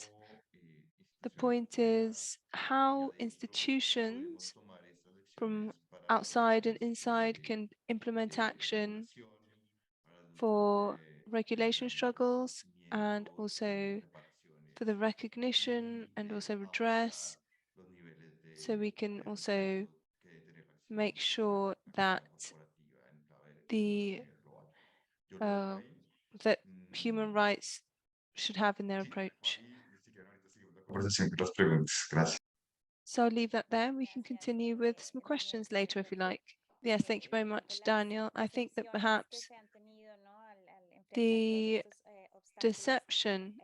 the point is how institutions from outside and inside can implement action for regulation struggles and also for the recognition and also redress. So we can also make sure that the that human rights should have in their approach. Conversación con las preguntas. Gracias. So I'll leave that there. We can continue with some questions later if you like. Yes, thank you very much, Daniel. I think that perhaps the deception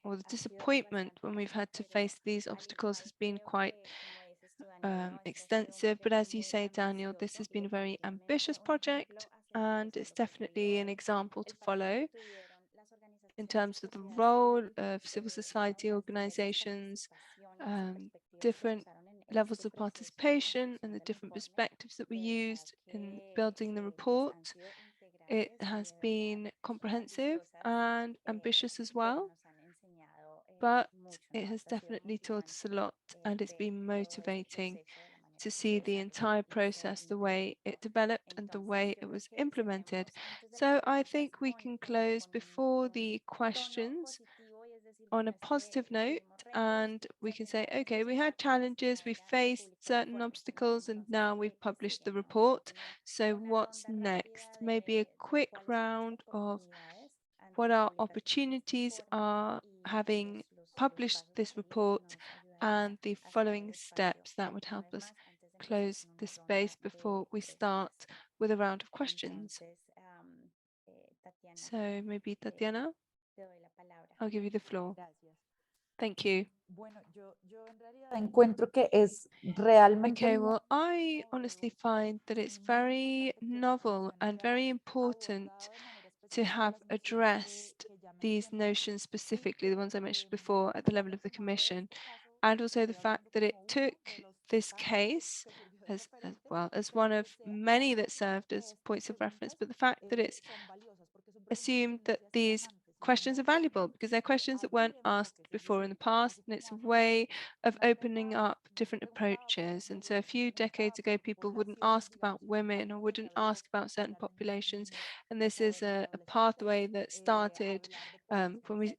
or the disappointment when we've had to face these obstacles has been quite extensive. But as you say, Daniel, this has been a very ambitious project, and it's definitely an example to follow in terms of the role of civil society organizations, different levels of participation and the different perspectives that we used in building the report. It has been comprehensive and ambitious as well, but it has definitely taught us a lot, and it's been motivating to see the entire process, the way it developed and the way it was implemented. So I think we can close before the questions on a positive note, and we can say, okay, we had challenges, we faced certain obstacles, and now we've published the report. So what's next? Maybe a quick round of what our opportunities are having published this report and the following steps that would help us close this space before we start with a round of questions. So maybe Tatiana, I'll give you the floor. Thank you. Okay, well, I honestly find that it's very novel and very important to have addressed these notions specifically, the ones I mentioned before at the level of the Commission, and also the fact that it took this case as well as one of many that served as points of reference, but the fact that it's assumed that these questions are valuable because they're questions that weren't asked before in the past, and it's a way of opening up different approaches. And so a few decades ago, people wouldn't ask about women or wouldn't ask about certain populations, and this is a pathway that started when we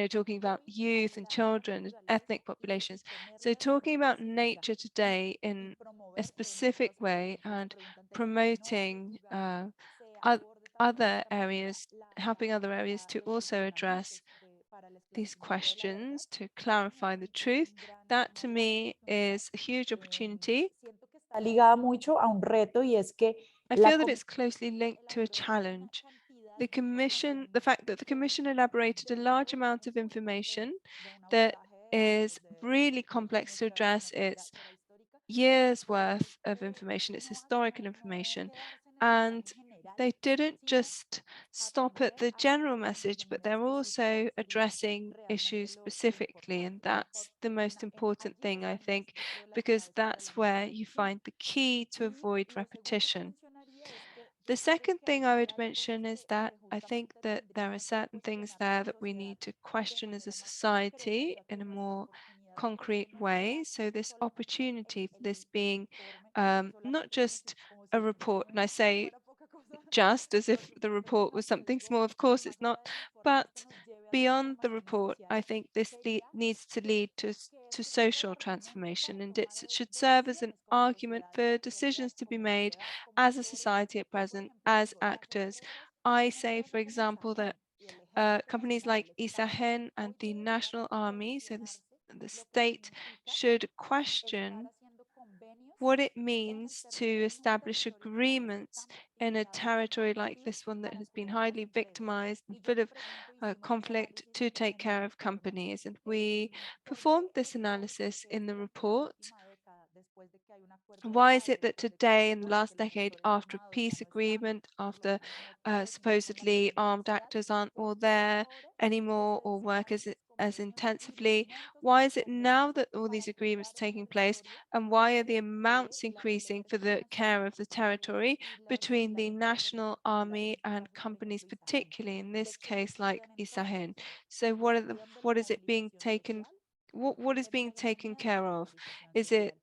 talking about youth and children, ethnic populations. So talking about nature today in a specific way and promoting other areas, helping other areas to also address these questions, to clarify the truth, that to me is a huge opportunity. I feel that it's closely linked to a challenge. The fact that the Commission elaborated a large amount of information that is really complex to address. It's years worth of information, it's historical information, and they didn't just stop at the general message, but they're also addressing issues specifically, and that's the most important thing, I think, because that's where you find the key to avoid repetition. The second thing I would mention is that I think that there are certain things there that we need to question as a society in a more concrete way. So this opportunity for this being not just a report, and I say just as if the report was something small, of course it's not, but beyond the report, I think this needs to lead to social transformation, and it should serve as an argument for decisions to be made as a society at present, as actors. I say, for example, that companies like Isagen and the National Army, so the state, should question what it means to establish agreements in a territory like this one that has been highly victimized and full of conflict to take care of companies. And we performed this analysis in the report Why is it that today, in the last decade, after a peace agreement, after supposedly armed actors aren't all there anymore or work as intensively, why is it now that all these agreements are taking place, and why are the amounts increasing for the care of the territory between the national army and companies, particularly in this case like Isagen? So what is it being taken, what is being taken care of? Is it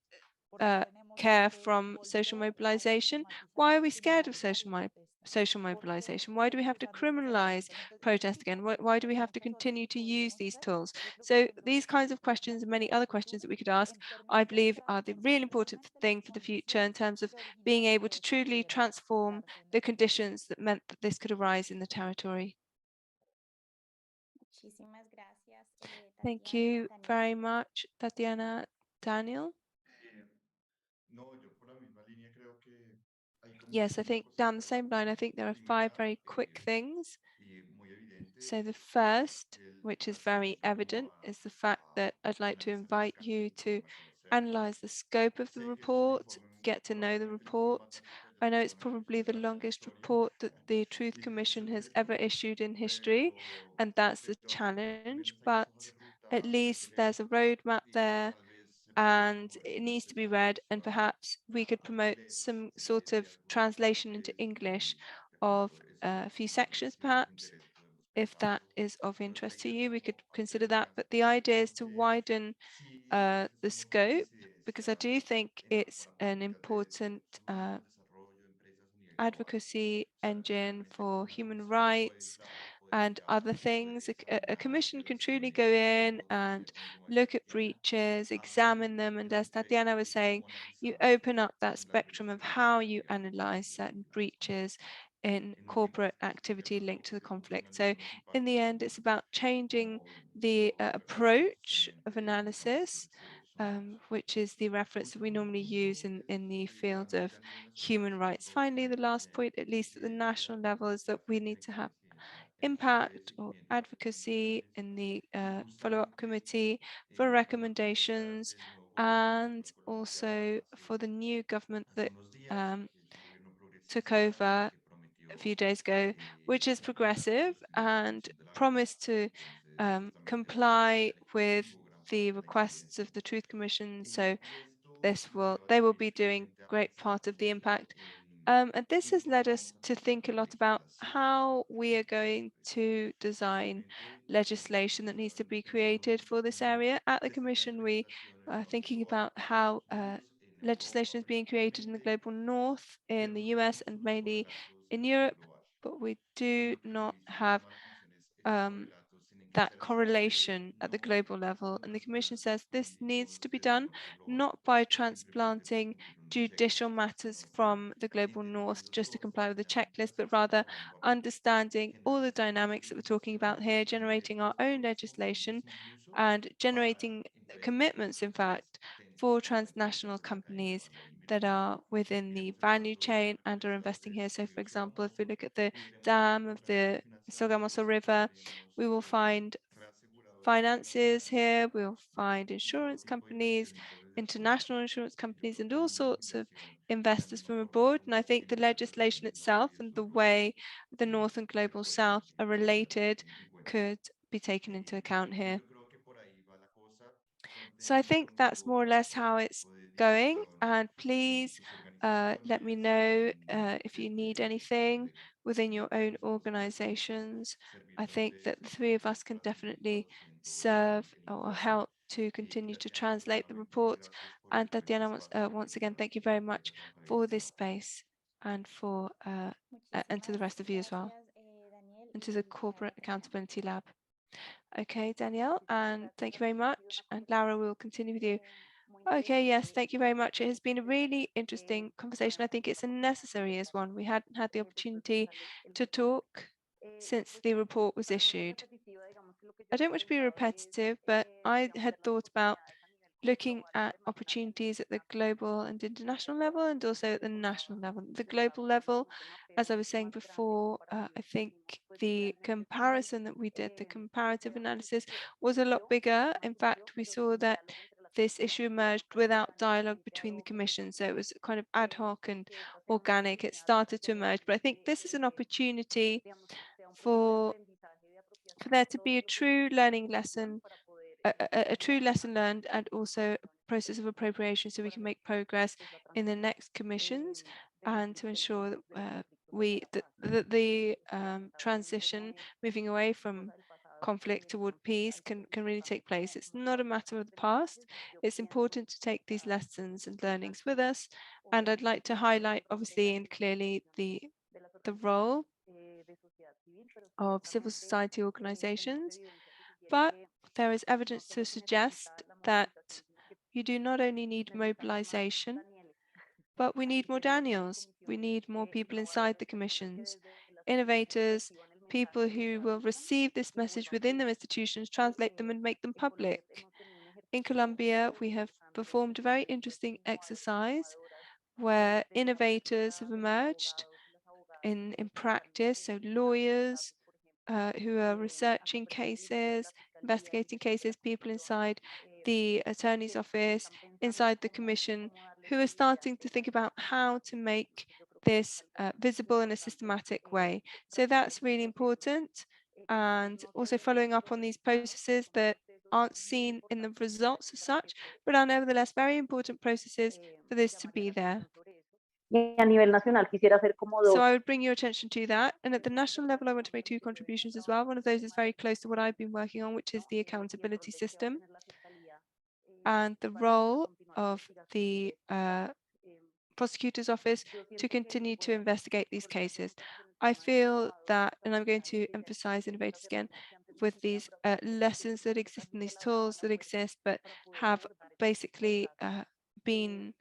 uh, care from social mobilization? Why are we scared of social mobilization? Why do we have to criminalize protest again? Why do we have to continue to use these tools? So these kinds of questions and many other questions that we could ask, I believe, are the really important thing for the future in terms of being able to truly transform the conditions that meant that this could arise in the territory. Thank you very much, Tatiana. Daniel? No, yo por la misma línea creo que hay como Yes, I 5 think down the same line, I think there are 5 very quick things. muy So the evidentes. first, El which is primero very sería como evident, is the fact that I'd like to analizar invite you escasamente to información acerca. analyze the scope of the Sé que este es un report, informe get to know the probablemente el informe report. más largo que haya I know it's emitido una probably the comisión en la longest historia report that the Truth y Commission difícil de has ever resumir, issued in history, pero and that's the pues al challenge, menos hay unas but hojas de at ruta, hay que least there's a leerlas roadmap y there tal vez se promueva and como it versión en needs to be español read, and para perhaps we could al promote inglés. some Si, sort si of hay algún colega translation into que English de of pronto a few esto sections, les sea de su perhaps. interés, podemos If pensarlo. that is of Entonces la interest to idea es you, we could como consider ampliar el that. alcance, But the idea is to porque widen sí, sí se the están tomando scope, medidas because I do think en cuanto it's a las an políticas important de solución, desarrollo, empresas a nivel global. advocacy O sea, engine realmente for una human comisión rights and other puede things. A examinar commission can truly go violaciones in o and decía como decía look at Tatiana, breaches, hasta examine them, and as desde Tatiana was saying, cómo you analizar open up that las spectrum of violaciones how que you generan analyze conflictos certain internacionales como breaches este. in En últimas, corporate esto sería activity linked to the productivo porque conflict. So analizar los in the impactos end, it's about changing como the approach of socialmente en contextos analysis, exteriores son malos. which is the reference that we Último normally use punto in es the field realmente of a nivel nacional human se rights. encontró Finally, the last point, at least at the national incidencia level, is that ya we frente a need la to have interpresidencia en la Junta de impact or Seguimiento de las Acciones advocacy Globales in the y follow-up justamente committee for con la propuesta recommendations del nuevo gobierno del and doctor colombiano also for the new government hace that unos días, um, que es un gobierno took progresista over que a few prometió days ago, which is cumplir progressive las and recomendaciones de la JEP. promised to Entonces, pues también creo que comply ser with equitativo, gran the parte de la requests of incidencia. the Truth Commission. So Y esto nos lleva they will también be doing justamente a great pensar part of the impact. And this has en led cómo us vamos a to think a tratar lot about legislación how we are en going este tema. to design Justamente, legislation that needs to be pensábamos created mucho for this cómo area. At the destacar Commission, we legislación en el are norte thinking global, about en Estados how Unidos, en Europa legislation is being created in the principalmente, global north, in the pero no US, tenemos and unos mainly correlatos en in el sur Europe, global. but we do Lo que not sí have llama la atención es estos um, correlatos tienen que that ser así, pero correlation at the no global level. And the Commission unilateral says this y needs con to be sesgo done norte global, not by simplemente por transplanting cumplir unos cheques judicial con matters nuestros from the global north entendidos just to todos comply with the checklist, financieristas que but están rather trabajando bajo understanding all the generalmente dynamics that we're talking about jurisdicciones here, generating our own legislation correspondientes incluso and para generating empresas commitments, in transnacionales fact, dentro for de la transnational industria de la cadena de companies valor that invirtiendo. are within the Miremos el value caso de chain and are represas investing here. del So, for río example, if Sogamoso we look at the y miremos cómo dam of con el apoyo the financiero Sogamoso pues River, tendremos we will find reaseguradores finances here, internacionales we'll find y todo insurance tipo de companies, inversionistas desde afuera. international insurance Y yo companies, creo and que all ninguna sorts of inversión de la investors misma from forma abroad. And I como think the tiene que ver relación legislation de itself norte y and the sur global, way the North and se Global puede South are también tener related en cuenta. could be taken into account Y here. yo creo que por ahí va la cosa. So I Cuenten think that's more conmigo or para less cualquier how it's tipo de going. discusión And en please sus let me organizaciones, know if you need desde anything donde within your own nosotros podemos organizations. I servirles think de that the three of us can para seguir definitely produciendo este serve contenido. or help to continue to Tatiana, pues translate the nuevamente mil report. gracias por And este Tatiana, espacio que once brinda again, para thank you nosotros very poder much trabajar en for este this tema. space and for and to the rest of you as well, and to the Corporate Accountability Lab. Okay, Danielle, and thank you very much. And Laura, we'll continue with you. Okay, yes, thank you very much. It has been a really interesting conversation. I think it's a necessary as one. We hadn't had the opportunity to talk since the report was issued. I don't want to be repetitive, but I had thought about looking at opportunities at the global and international level and also at the national level. The global level, as I was saying before, I think the comparison that we did, the comparative analysis, was a lot bigger. In fact, we saw that this issue emerged without dialogue between the commissions. So it was kind of ad hoc and organic. It started to emerge, but I think this is an opportunity for there to be a true learning lesson, a true lesson learned, and also a process of appropriation so we can make progress in the next commissions and to ensure that the transition moving away from conflict toward peace can really take place. It's not a matter of the past. It's important to take these lessons and learnings with us. And I'd like to highlight, obviously and clearly, the role of civil society organizations, but there is evidence to suggest that you do not only need mobilization, but we need more Daniels. We need more people inside the commissions, innovators, people who will receive this message within their institutions, translate them and make them public. In Colombia, we have performed a very interesting exercise where innovators have emerged in practice, so lawyers who are researching cases, investigating cases, people inside the attorney's office, inside the commission, who are starting to think about how to make this visible in a systematic way. So that's really important. And also following up on these processes that aren't seen in the results as such, but are nevertheless very important processes for this to be there. Y a nivel nacional quisiera hacer como So dos. I would bring your attention to that. And at the national level, I want to make two contributions as well. One of those is very close to what I've been working on, which is the accountability system and the role of the prosecutor's office to continue to investigate these cases. I feel that, and I'm going to emphasize innovators again, with these lessons that exist and these tools that exist, but have basically been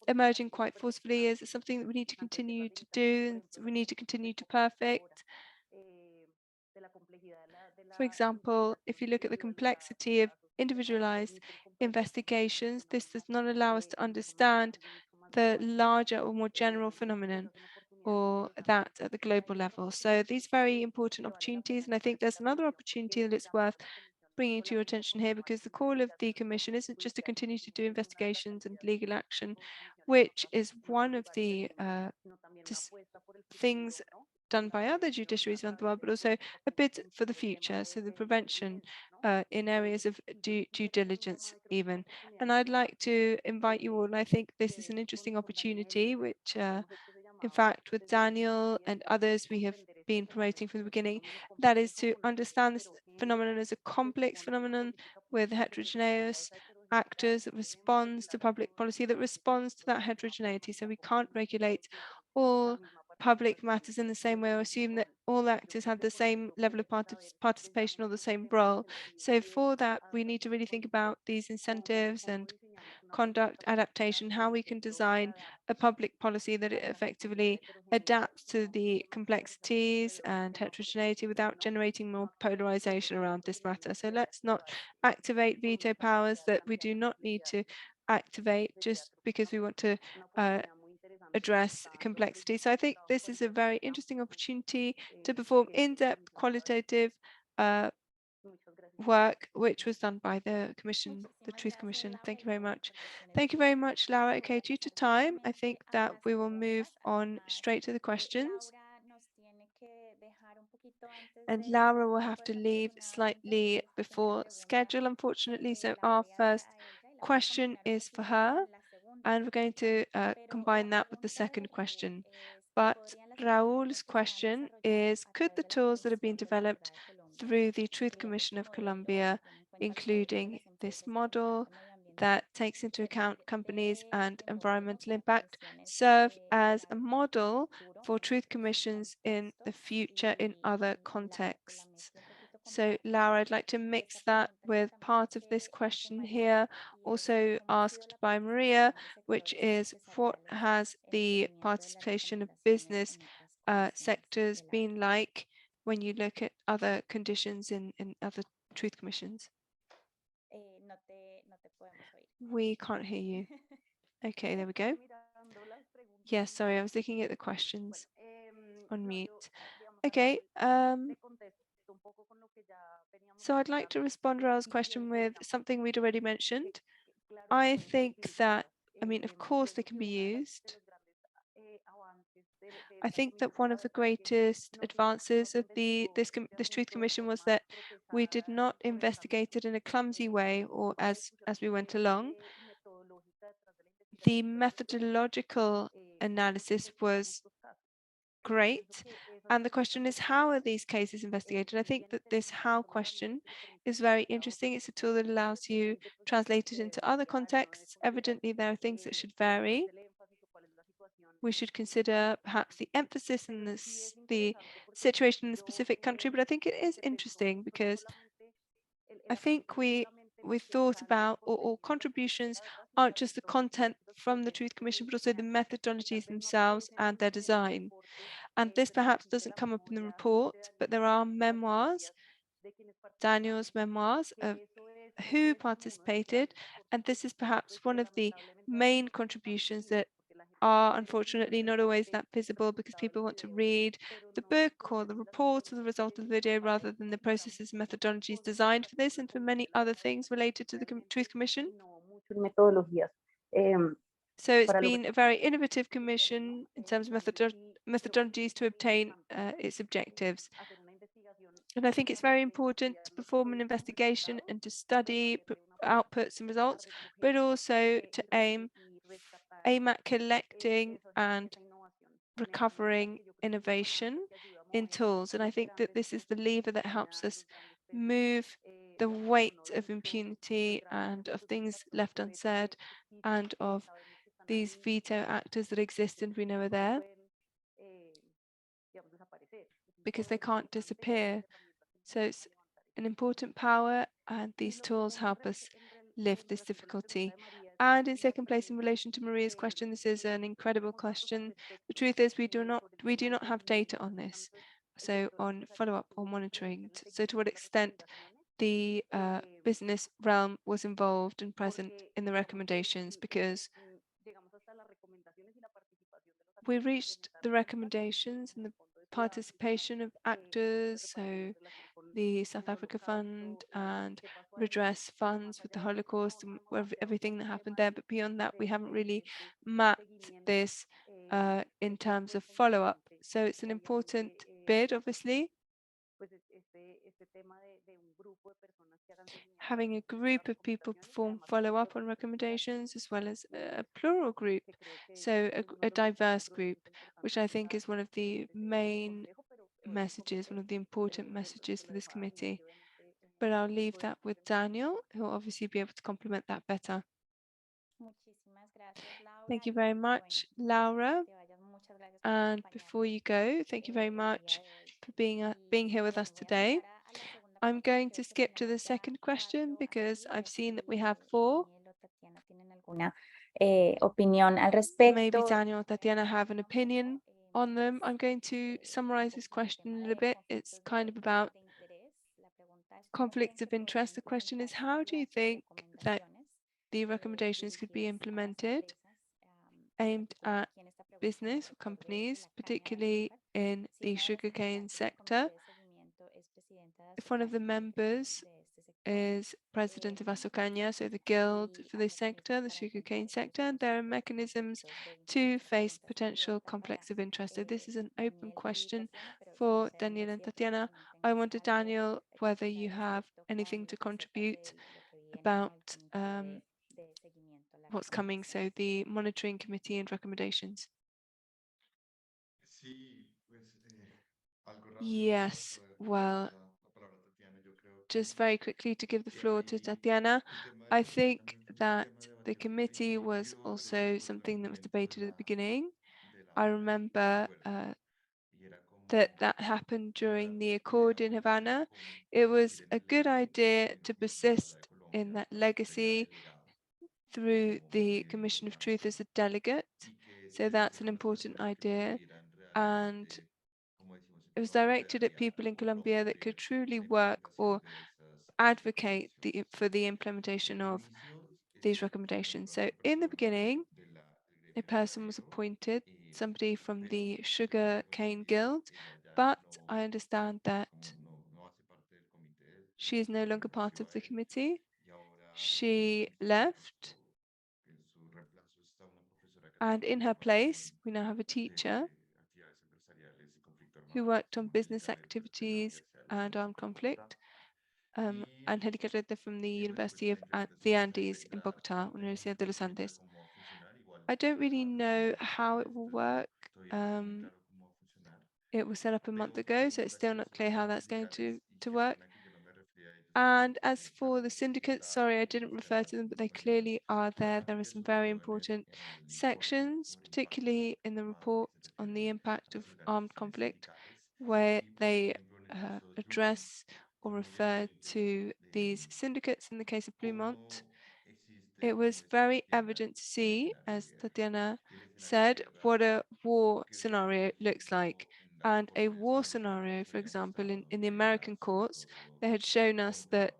emerging quite forcefully, is something that we need to continue to do, and we need to continue to perfect. For example, if you look at the complexity of individualized investigations, this does not allow us to understand the larger or more general phenomenon, or that at the global level. So these very important opportunities, and I think there's another opportunity that it's worth bringing to your attention here, because the call of the Commission isn't just to continue to do investigations and legal action, which is one of the things done by other judiciaries around the world, but also a bit for the future, so the prevention in areas of due diligence even. And I'd like to invite you all, and I think this is an interesting opportunity, which in fact, with Daniel and others, we have been promoting from the beginning, that is to understand this phenomenon as a complex phenomenon with heterogeneous actors that responds to public policy, that responds to that heterogeneity. So we can't regulate all public matters in the same way, or assume that all actors have the same level of participation or the same role. So for that, we need to really think about these incentives and conduct adaptation, how we can design a public policy that effectively adapts to the complexities and heterogeneity without generating more polarization around this matter. So let's not activate veto powers that we do not need to activate just because we want to address complexity. So I think this is a very interesting opportunity to perform in-depth qualitative work, which was done by the Commission, the Truth Commission. Thank you very much. Thank you very much, Laura. Okay, due to time, I think that we will move on straight to the questions. And Laura will have to leave slightly before schedule, unfortunately. So our first question is for her, and we're going to combine that with the second question. But Raul's question is, could the tools that have been developed through the Truth Commission of Colombia, including this model that takes into account companies and environmental impact, serve as a model for truth commissions in the future in other contexts? So Laura, I'd like to mix that with part of this question here, also asked by Maria, which is, what has the participation of business sectors been like when you look at other conditions in other truth commissions? We can't hear you. Okay, there we go. Yes, sorry, I was looking at the questions on mute. Okay, So I'd like to respond to Raul's question with something we'd already mentioned. I think that, I mean, of course they can be used. I think that one of the greatest advances of this Truth Commission was that we did not investigate it in a clumsy way or as we went along. The methodological analysis was great. And the question is, how are these cases investigated? I think that this how question is very interesting. It's a tool that allows you translate it into other contexts. Evidently, there are things that should vary. We should consider perhaps the emphasis and the situation in the specific country, but I think it is interesting because I think we thought about or contributions aren't just the content from the Truth Commission, but also the methodologies themselves and their design. And this perhaps doesn't come up in the report, but there are memoirs, Daniel's memoirs of who participated, and this is perhaps one of the main contributions that are unfortunately not always that visible because people want to read the book or the report or the result of the video rather than the processes and methodologies designed for this and for many other things related to the Truth Commission. So it's been a very innovative commission in terms of methodologies to obtain its objectives. And I think it's very important to perform an investigation and to study outputs and results, but also to aim at collecting and recovering innovation in tools. And I think that this is the lever that helps us move the weight of impunity and of things left unsaid and of these veto actors that exist and we know are there because they can't disappear. So it's an important power and these tools help us lift this difficulty. And in second place, in relation to Maria's question, this is an incredible question. The truth is we do not have data on this. So on follow-up or monitoring. So to what extent the business realm was involved and present in the recommendations, because we reached the recommendations and the participation of actors, so the South Africa Fund and redress funds with the Holocaust and everything that happened there. But beyond that, we haven't really mapped this in terms of follow-up. So it's an important bid, obviously. Having a group of people perform follow-up on recommendations as well as a plural group, so a diverse group, which I think is one of the main messages, one of the important messages for this committee. But I'll leave that with Daniel, who will obviously be able to complement that better. Thank you very much, Laura. And before you go, thank you very much for being here with us today. I'm going to skip to the second question because I've seen that we have 4. Maybe Daniel or Tatiana have an opinion on them. I'm going to summarize this question a little bit. It's kind of about conflicts of interest. The question is, how do you think that the recommendations could be implemented aimed at business or companies, particularly in the sugarcane sector? If one of the members is president of Asocaña, so the guild for this sector, the sugarcane sector, and there are mechanisms to face potential conflicts of interest. So this is an open question for Daniel and Tatiana. I wonder, Daniel, whether you have anything to contribute about what's coming, so the monitoring committee and recommendations. Yes, well, just very quickly to give the floor to Tatiana, I think that the committee was also something that was debated at the beginning. I remember that happened during the Accord in Havana. It was a good idea to persist in that legacy through the Commission of Truth as a delegate. So that's an important idea. And it was directed at people in Colombia that could truly work or advocate for the implementation of these recommendations. So in the beginning, a person was appointed, somebody from the Sugar Cane Guild, but I understand that She is no longer part of the committee. She left, and in her place, we now have a teacher who worked on business activities and armed conflict, Angélica Rete from the University of the Andes in Bogotá, Universidad de los Andes. I don't really know how it will work. It was set up a month ago, so it's still not clear how that's going to work. And as for the syndicates, sorry, I didn't refer to them, but they clearly are there. There are some very important sections, particularly in the report on the impact of armed conflict, where they address or refer to these syndicates. In the case of Bluemont, it was very evident to see, as Tatiana said, what a war scenario looks like. And a war scenario, for example, in the American courts, they had shown us that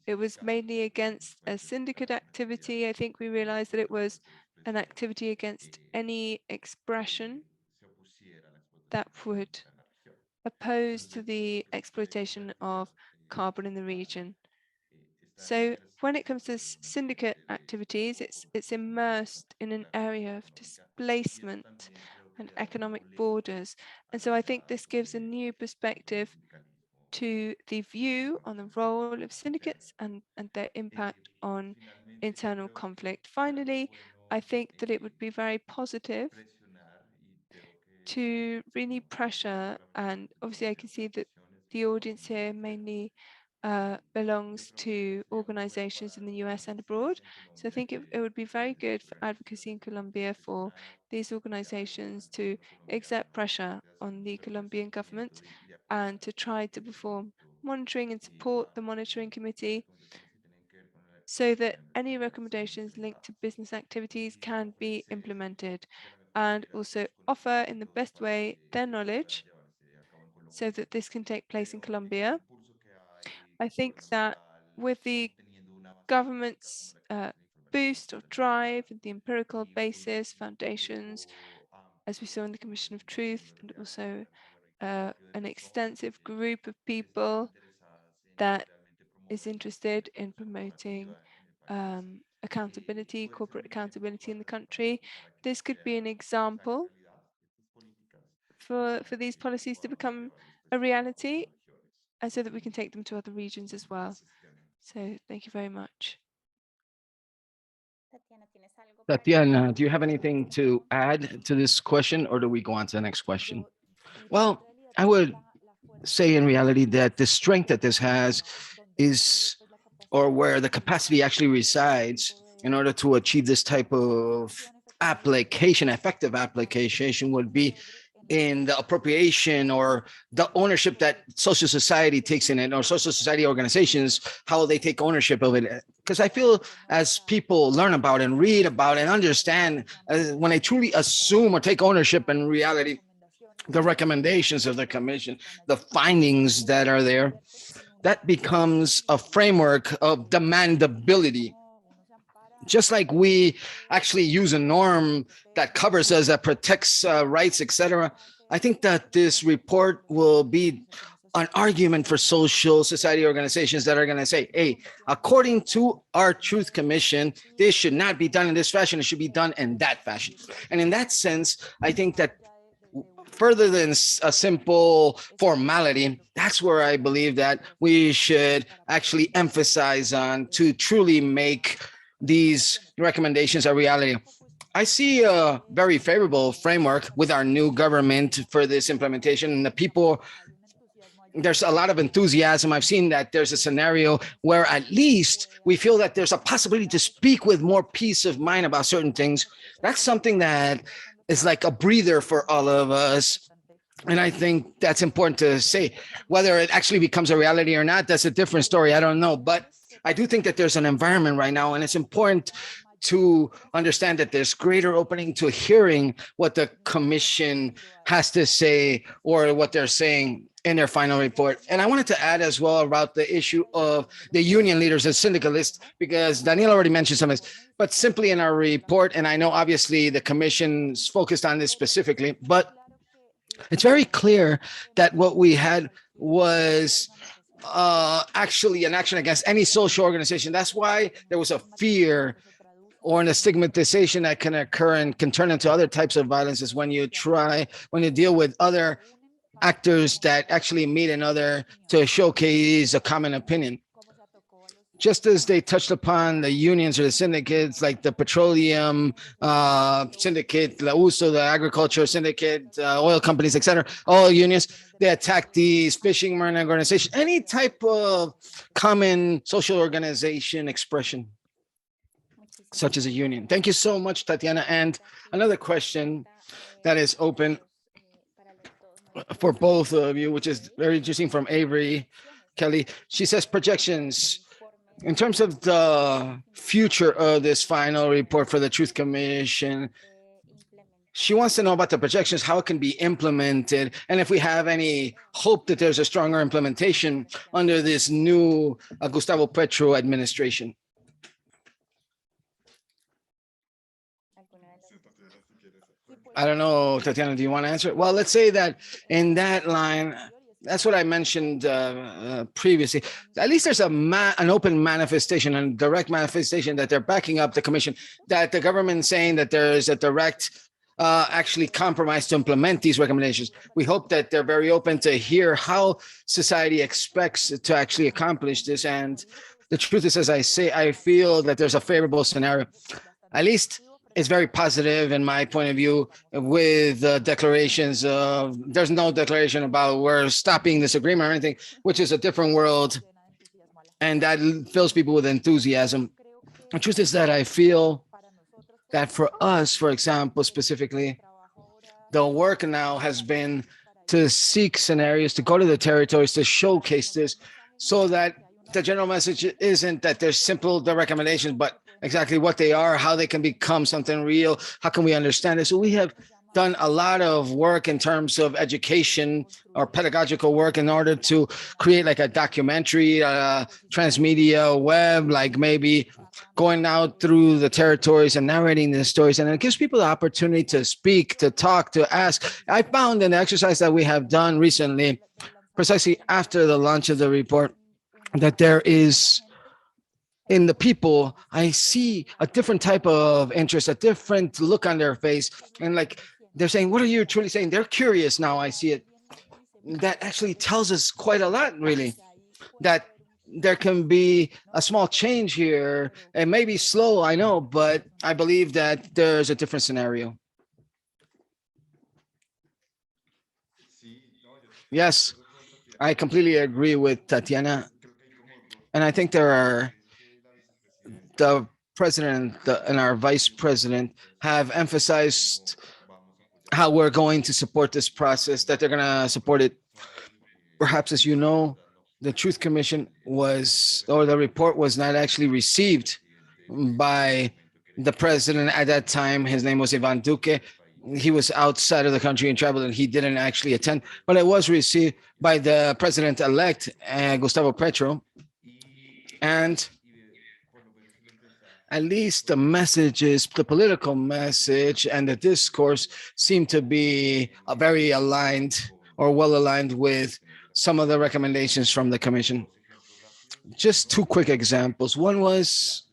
it was mainly against a syndicate activity. I think we realized that it was an activity against any expression that would oppose to the exploitation of carbon in the region. So when it comes to syndicate activities, it's immersed in an area of displacement and economic borders. And so I think this gives a new perspective to the view on the role of syndicates and their impact on internal conflict. Finally, I think that it would be very positive to really pressure, and obviously I can see that the audience here mainly belongs to organizations in the US and abroad. So I think it would be very good for advocacy in Colombia for these organizations to exert pressure on the Colombian government and to try to perform monitoring and support the monitoring committee so that any recommendations linked to business activities can be implemented, and also offer in the best way their knowledge so that this can take place in Colombia. I think that with the government's boost or drive and the empirical basis, foundations, as we saw in the Commission of Truth, and also an extensive group of people that is interested in promoting accountability, corporate accountability in the country. This could be an example for these policies to become a reality, and so that we can take them to other regions as well. So thank you very much. Tatiana, do you have anything to add to this question, or do we go on to the next question? Well, I would say in reality that the strength that this has is, or where the capacity actually resides in order to achieve this type of application, effective application, would be in the appropriation or the ownership that social society takes in it, or social society organizations, how they take ownership of it. Because I feel as people learn about and read about and understand, when they truly assume or take ownership in reality, the recommendations of the commission, the findings that are there, that becomes a framework of demandability. Just like we actually use a norm that covers us, that protects rights, etc. I think that this report will be an argument for social society organizations that are going to say, hey, according to our Truth Commission, this should not be done in this fashion. It should be done in that fashion. And in that sense, I think that further than a simple formality, that's where I believe that we should actually emphasize on to truly make these recommendations a reality. I see a very favorable framework with our new government for this implementation, and the people, there's a lot of enthusiasm. I've seen that there's a scenario where at least we feel that there's a possibility to speak with more peace of mind about certain things. That's something that is like a breather for all of us. And I think that's important to say. Whether it actually becomes a reality or not, that's a different story. I don't know. But I do think that there's an environment right now, and it's important to understand that there's greater opening to hearing what the commission has to say or what they're saying in their final report. And I wanted to add as well about the issue of the union leaders and syndicalists, because Daniel already mentioned some of this, but simply in our report, and I know obviously the commission's focused on this specifically, but it's very clear that what we had was actually an action against any social organization. That's why there was a fear or a stigmatization that can occur and can turn into other types of violences when you deal with other actors that actually meet another to showcase a common opinion. Just as they touched upon the unions or the syndicates, like the petroleum syndicate, La Uso, the agriculture syndicate, oil companies, etc., all unions, they attack these fishing marine organizations, any type of common social organization expression, such as a union. Thank you so much, Tatiana. And another question that is open for both of you, which is very interesting, from Avery Kelly. She says projections. In terms of the future of this final report for the Truth Commission, she wants to know about the projections, how it can be implemented, and if we have any hope that there's a stronger implementation under this new Gustavo Petro administration. I don't know, Tatiana, do you want to answer? Well, let's say that in that line, that's what I mentioned previously. At least there's an open manifestation and direct manifestation that they're backing up the commission, that the government saying that there is a direct actually compromise to implement these recommendations. We hope that they're very open to hear how society expects to actually accomplish this. And the truth is, as I say, I feel that there's a favorable scenario. At least it's very positive in my point of view, with declarations of, there's no declaration about we're stopping this agreement or anything, which is a different world. And that fills people with enthusiasm. The truth is that I feel that for us, for example, specifically, the work now has been to seek scenarios, to go to the territories, to showcase this, so that the general message isn't that there's simple the recommendations, but exactly what they are, how they can become something real, how can we understand it. So we have done a lot of work in terms of education or pedagogical work in order to create like a documentary, transmedia web, like maybe going out through the territories and narrating the stories. And it gives people the opportunity to speak, to talk, to ask. I found in the exercise that we have done recently, precisely after the launch of the report, that there is, in the people, I see a different type of interest, a different look on their face. And like, they're saying, what are you truly saying? They're curious now, I see it. That actually tells us quite a lot, really, that there can be a small change here. It may be slow, I know, but I believe that there's a different scenario. Yes, I completely agree with Tatiana. And I think there are, the president and our vice president have emphasized how we're going to support this process, that they're going to support it. Perhaps, as you know, the Truth Commission or the report was not actually received by the president at that time. His name was Ivan Duque. He was outside of the country and traveled, and he didn't actually attend, but it was received by the president-elect, Gustavo Petro. And at least the messages, the political message and the discourse seem to be very aligned or well aligned with some of the recommendations from the commission. Just two quick examples. One was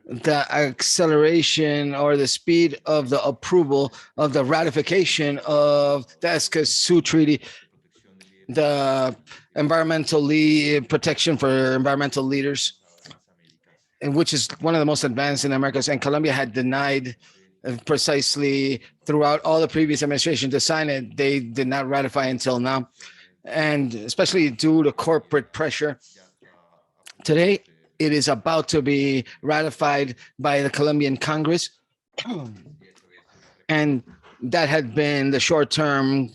the acceleration or the speed of the approval of the ratification of the Escazú Treaty, the environmental protection for environmental leaders, and which is one of the most advanced in Americas. And Colombia had denied precisely throughout all the previous administration to sign it. They did not ratify until now, and especially due to corporate pressure. Today, it is about to be ratified by the Colombian Congress. And that had been the short-term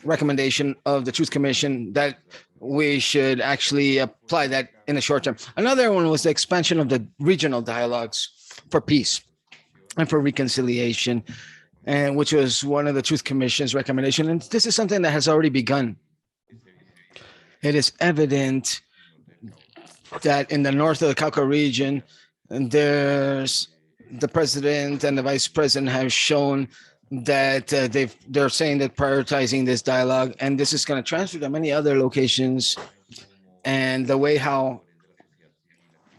recommendation of the Truth Commission, that we should actually apply that in the short term. Another one was the expansion of the regional dialogues for peace and for reconciliation, and which was one of the Truth Commission's recommendations. And this is something that has already begun. It is evident that in the north of the Cauca region, there's the president and the vice president have shown that they're saying that prioritizing this dialogue, and this is going to transfer to many other locations, and the way how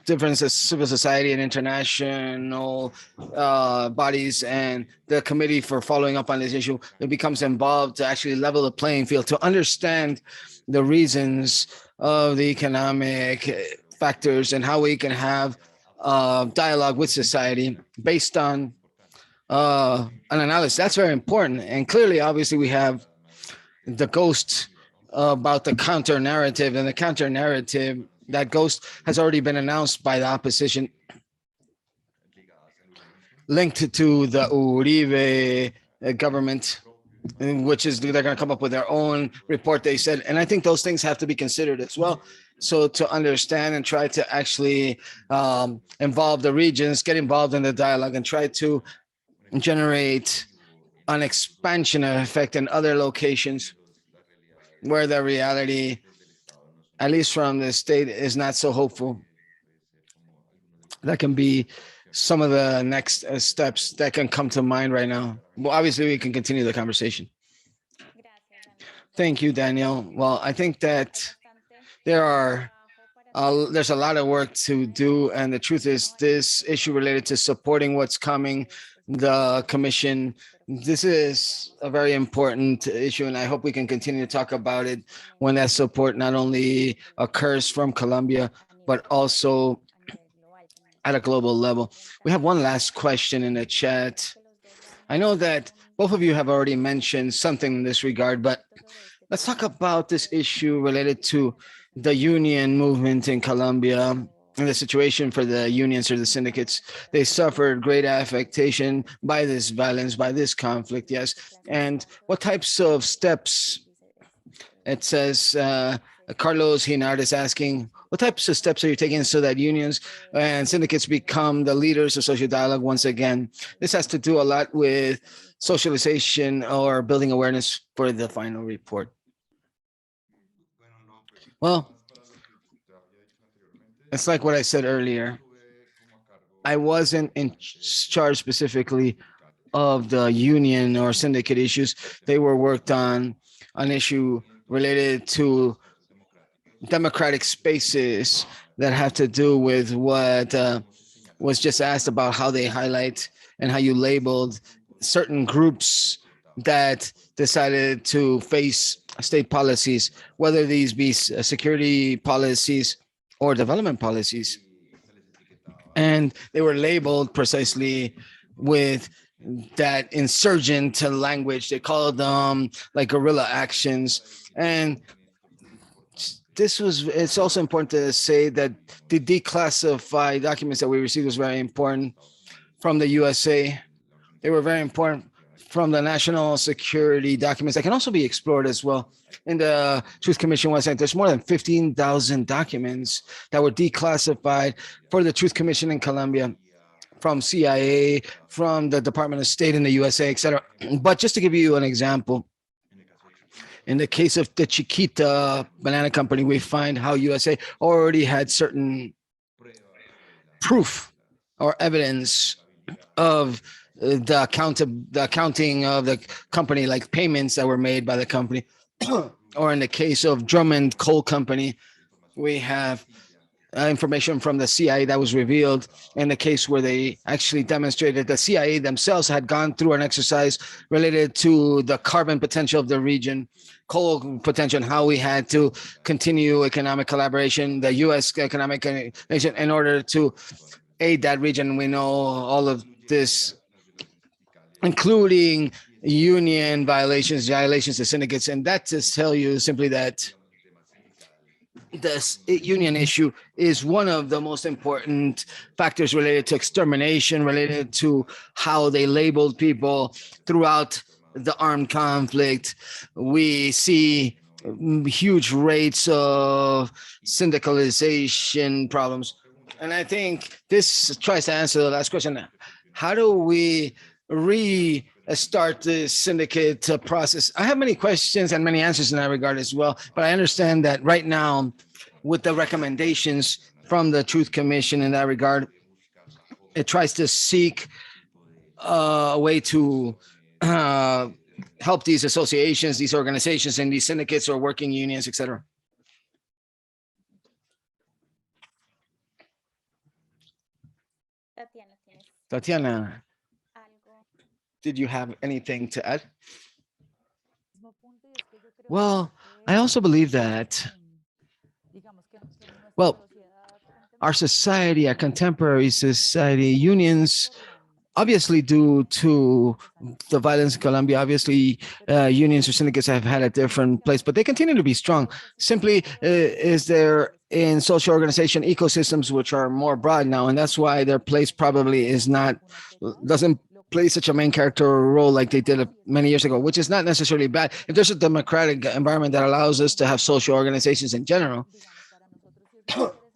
different civil society and international bodies and the committee for following up on this issue, it becomes involved to actually level the playing field, to understand the reasons of the economic factors and how we can have dialogue with society based on an analysis. That's very important. And clearly, obviously, we have the ghost about the counter narrative, and the counter narrative, that ghost has already been announced by the opposition, linked to the Uribe government, which is they're going to come up with their own report, they said. And I think those things have to be considered as well. So to understand and try to actually involve the regions, get involved in the dialogue, and try to generate an expansion effect in other locations where the reality, at least from the state, is not so hopeful. That can be some of the next steps that can come to mind right now. Well, obviously, we can continue the conversation. Thank you, Daniel. Well, I think that there's a lot of work to do, and the truth is, this issue related to supporting what's coming, the commission, this is a very important issue, and I hope we can continue to talk about it when that support not only occurs from Colombia, but also at a global level. We have one last question in the chat. I know that both of you have already mentioned something in this regard, but let's talk about this issue related to the union movement in Colombia and the situation for the unions or the syndicates. They suffered great affectation by this violence, by this conflict, yes. And what types of steps, it says, Carlos Hinard is asking, what types of steps are you taking so that unions and syndicates become the leaders of social dialogue once again? This has to do a lot with socialization or building awareness for the final report. Well, it's like what I said earlier. I wasn't in charge specifically of the union or syndicate issues. They were worked on an issue related to democratic spaces that have to do with what was just asked about, how they highlight and how you labeled certain groups that decided to face state policies, whether these be security policies or development policies. And they were labeled precisely with that insurgent language. They called them like guerrilla actions. And it's also important to say that the declassified documents that we received was very important from the USA. They were very important from the national security documents that can also be explored as well. In the Truth Commission website, there's more than 15,000 documents that were declassified for the Truth Commission in Colombia, from CIA, from the Department of State in the USA, etc. But just to give you an example, in the case of the Chiquita Banana Company, we find how USA already had certain proof or evidence of the accounting of the company, like payments that were made by the company. Or in the case of Drummond Coal Company, we have information from the CIA that was revealed in the case where they actually demonstrated the CIA themselves had gone through an exercise related to the carbon potential of the region, coal potential, and how we had to continue economic collaboration, the U.S. economic collaboration, in order to aid that region. We know all of this, including union violations to syndicates. And that just tell you simply that this union issue is one of the most important factors related to extermination, related to how they labeled people throughout the armed conflict. We see huge rates of syndicalization problems. And I think this tries to answer the last question. How do we restart the syndicate process? I have many questions and many answers in that regard as well, but I understand that right now, with the recommendations from the Truth Commission in that regard, it tries to seek a way to help these associations, these organizations, and these syndicates or working unions, etc. Tatiana, ¿tienes Tatiana, algo? did you have anything to add? Well, I also believe that, well, our society, our contemporary society, unions, obviously due to the violence in Colombia, obviously unions or syndicates have had a different place, but they continue to be strong. Simply is there in social organization ecosystems which are more broad now, and that's why their place probably is not, doesn't play such a main character or role like they did many years ago, which is not necessarily bad. If there's a democratic environment that allows us to have social organizations in general,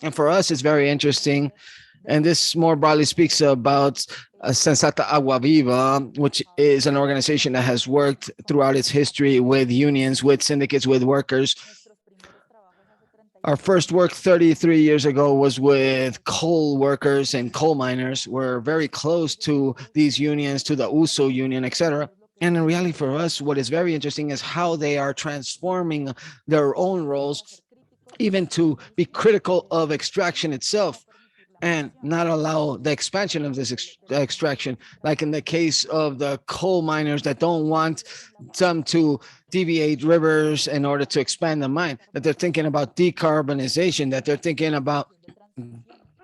and for us, it's very interesting. And this more broadly speaks about Sensata Agua Viva, which is an organization that has worked throughout its history with unions, with syndicates, with workers. Our first work 33 years ago was with coal workers and coal miners. We're very close to these unions, to the USO union, etc. And in reality, for us, what is very interesting is how they are transforming their own roles, even to be critical of extraction itself and not allow the expansion of this extraction, like in the case of the coal miners that don't want them to deviate rivers in order to expand the mine, that they're thinking about decarbonization, that they're thinking about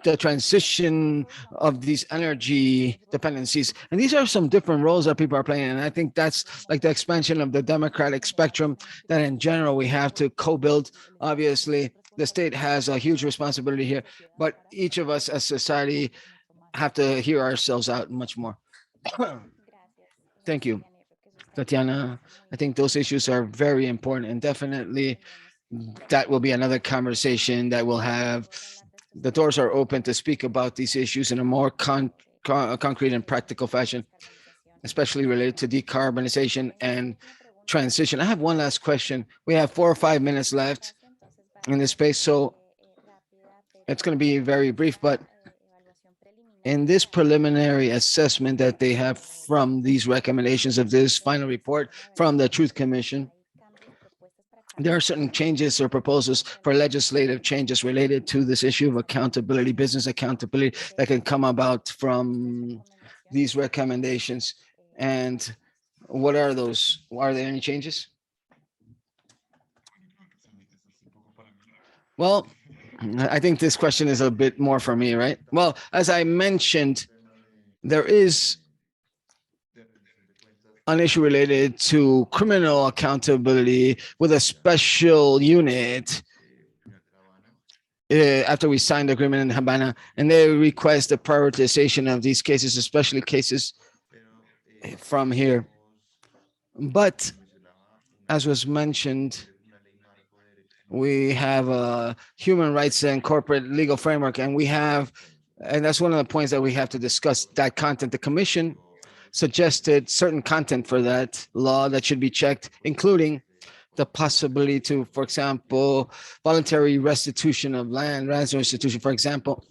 the transition of these energy dependencies. And these are some different roles that people are playing. And I think that's like the expansion of the democratic spectrum that in general we have to co-build. Obviously, the state has a huge responsibility here, but each of us as society have to hear ourselves out much more. Gracias. Thank you, Tatiana, yo creo que eso está Tatiana. I muy think those issues are very important, and definitely that will be another conversation that we'll have. The doors are open to speak about these issues in a more concrete and practical fashion, especially related to decarbonization and transition. I have one last question. We have 4 or 5 minutes left in this space, so it's going to be very brief, but in this preliminary assessment that they have from these recommendations of this final report from the Truth Commission, there are certain changes or proposals for legislative changes related to this issue of accountability, business accountability that can come about from these recommendations. And what are those? Are there any changes? Well, I think this question is a bit more for me, right? Well, as I mentioned, there is an issue related to criminal accountability with a special unit after we signed the agreement in Havana, and they request the prioritization of these cases, especially cases from here. But as was mentioned, we have a human rights and corporate legal framework, and that's one of the points that we have to discuss, that content. The commission suggested certain content for that law that should be checked, including the possibility to, for example, voluntary restitution of land, ransom restitution, for example,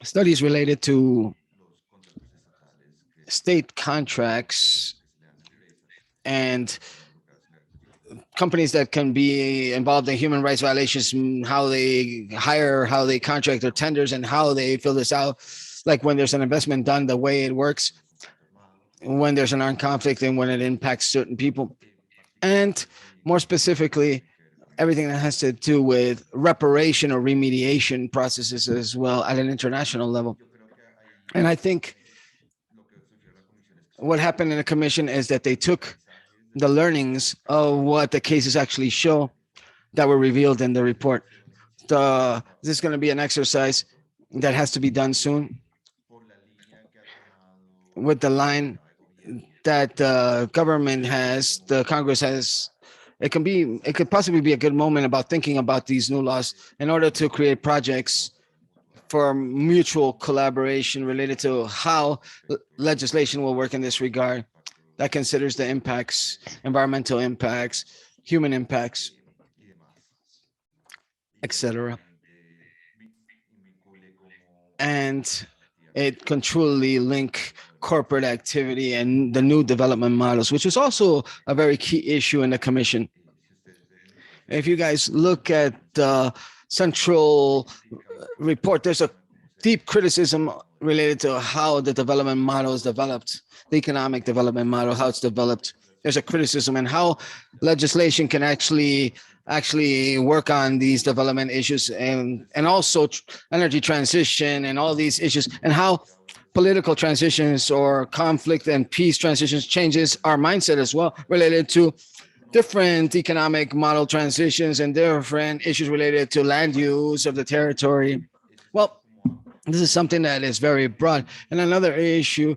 studies related to state contracts and companies that can be involved in human rights violations, how they hire, how they contract their tenders, and how they fill this out. Like when there's an investment done, the way it works, when there's an armed conflict, and when it impacts certain people. And more specifically, everything that has to do with reparation or remediation processes as well at an international level. And I think what happened in the commission is that they took the learnings of what the cases actually show that were revealed in the report. This is going to be an exercise that has to be done soon with the line that the government has, the Congress has. It could possibly be a good moment about thinking about these new laws in order to create projects for mutual collaboration related to how legislation will work in this regard that considers the impacts, environmental impacts, human impacts, etc. And it can truly link corporate activity and the new development models, which is also a very key issue in the commission. If you guys look at the central report, there's a deep criticism related to how the development model is developed, the economic development model, how it's developed. There's a criticism and how legislation can actually work on these development issues and also energy transition and all these issues, and how political transitions or conflict and peace transitions changes our mindset as well, related to different economic model transitions and different issues related to land use of the territory. Well, this is something that is very broad. And another issue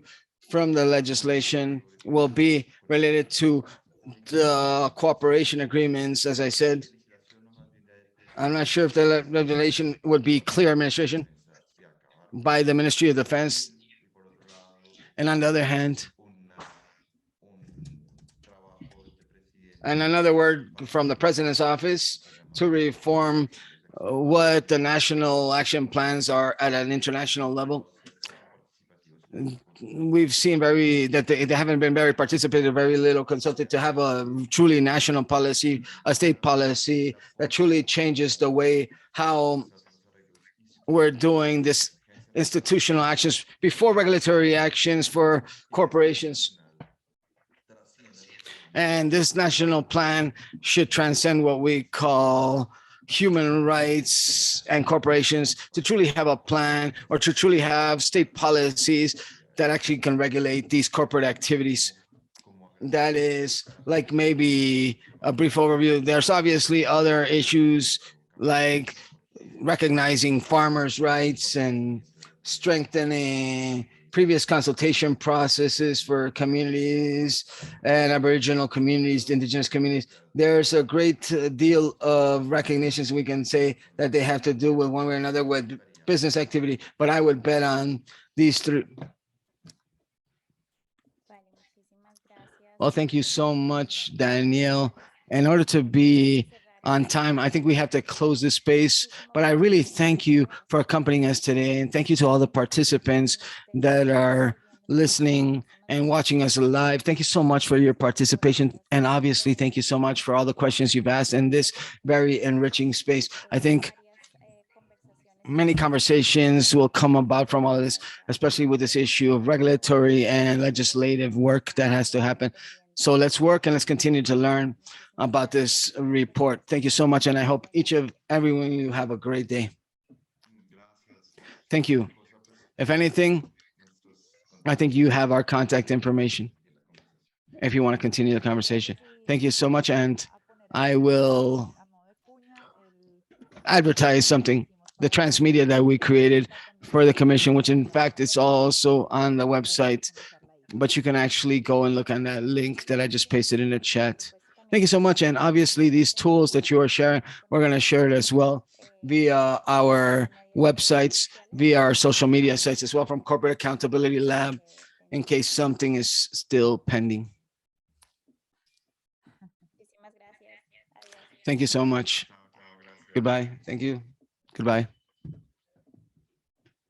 from the legislation will be related to the cooperation agreements. As I said, I'm not sure if the regulation would be clear administration by the Ministry of Defense. And on the other hand, and another word from the president's office to reform what the national action plans are at an international level. We've seen that they haven't been very participative, very little consulted to have a truly national policy, a state policy that truly changes the way how we're doing this institutional actions before regulatory actions for corporations. And this national plan should transcend what we call human rights and corporations, to truly have a plan or to truly have state policies that actually can regulate these corporate activities. That is like maybe a brief overview. There's obviously other issues like recognizing farmers' rights and strengthening previous consultation processes for communities and Aboriginal communities, indigenous communities. There's a great deal of recognitions we can say that they have to do with one way or another with business activity, but I would bet on these three. Well, thank you so much, Danielle. In order to be on time, I think we have to close this space, but I really thank you for accompanying us today. And thank you to all the participants that are listening and watching us live. Thank you so much for your participation. And obviously, thank you so much for all the questions you've asked in this very enriching space. I think many conversations will come about from all of this, especially with this issue of regulatory and legislative work that has to happen. So let's work and let's continue to learn about this report. Thank you so much. And I hope everyone, you have a great day. Thank you. If anything, I think you have our contact information if you want to continue the conversation. Thank you so much. And I will advertise something, the transmedia that we created for the commission, which in fact is also on the website, but you can actually go and look on that link that I just pasted in the chat. Thank you so much. And obviously these tools that you are sharing, we're going to share it as well via our websites, via our social media sites as well, from Corporate Accountability Lab, in case something is still pending. Thank you so much. Goodbye. Thank you. Goodbye.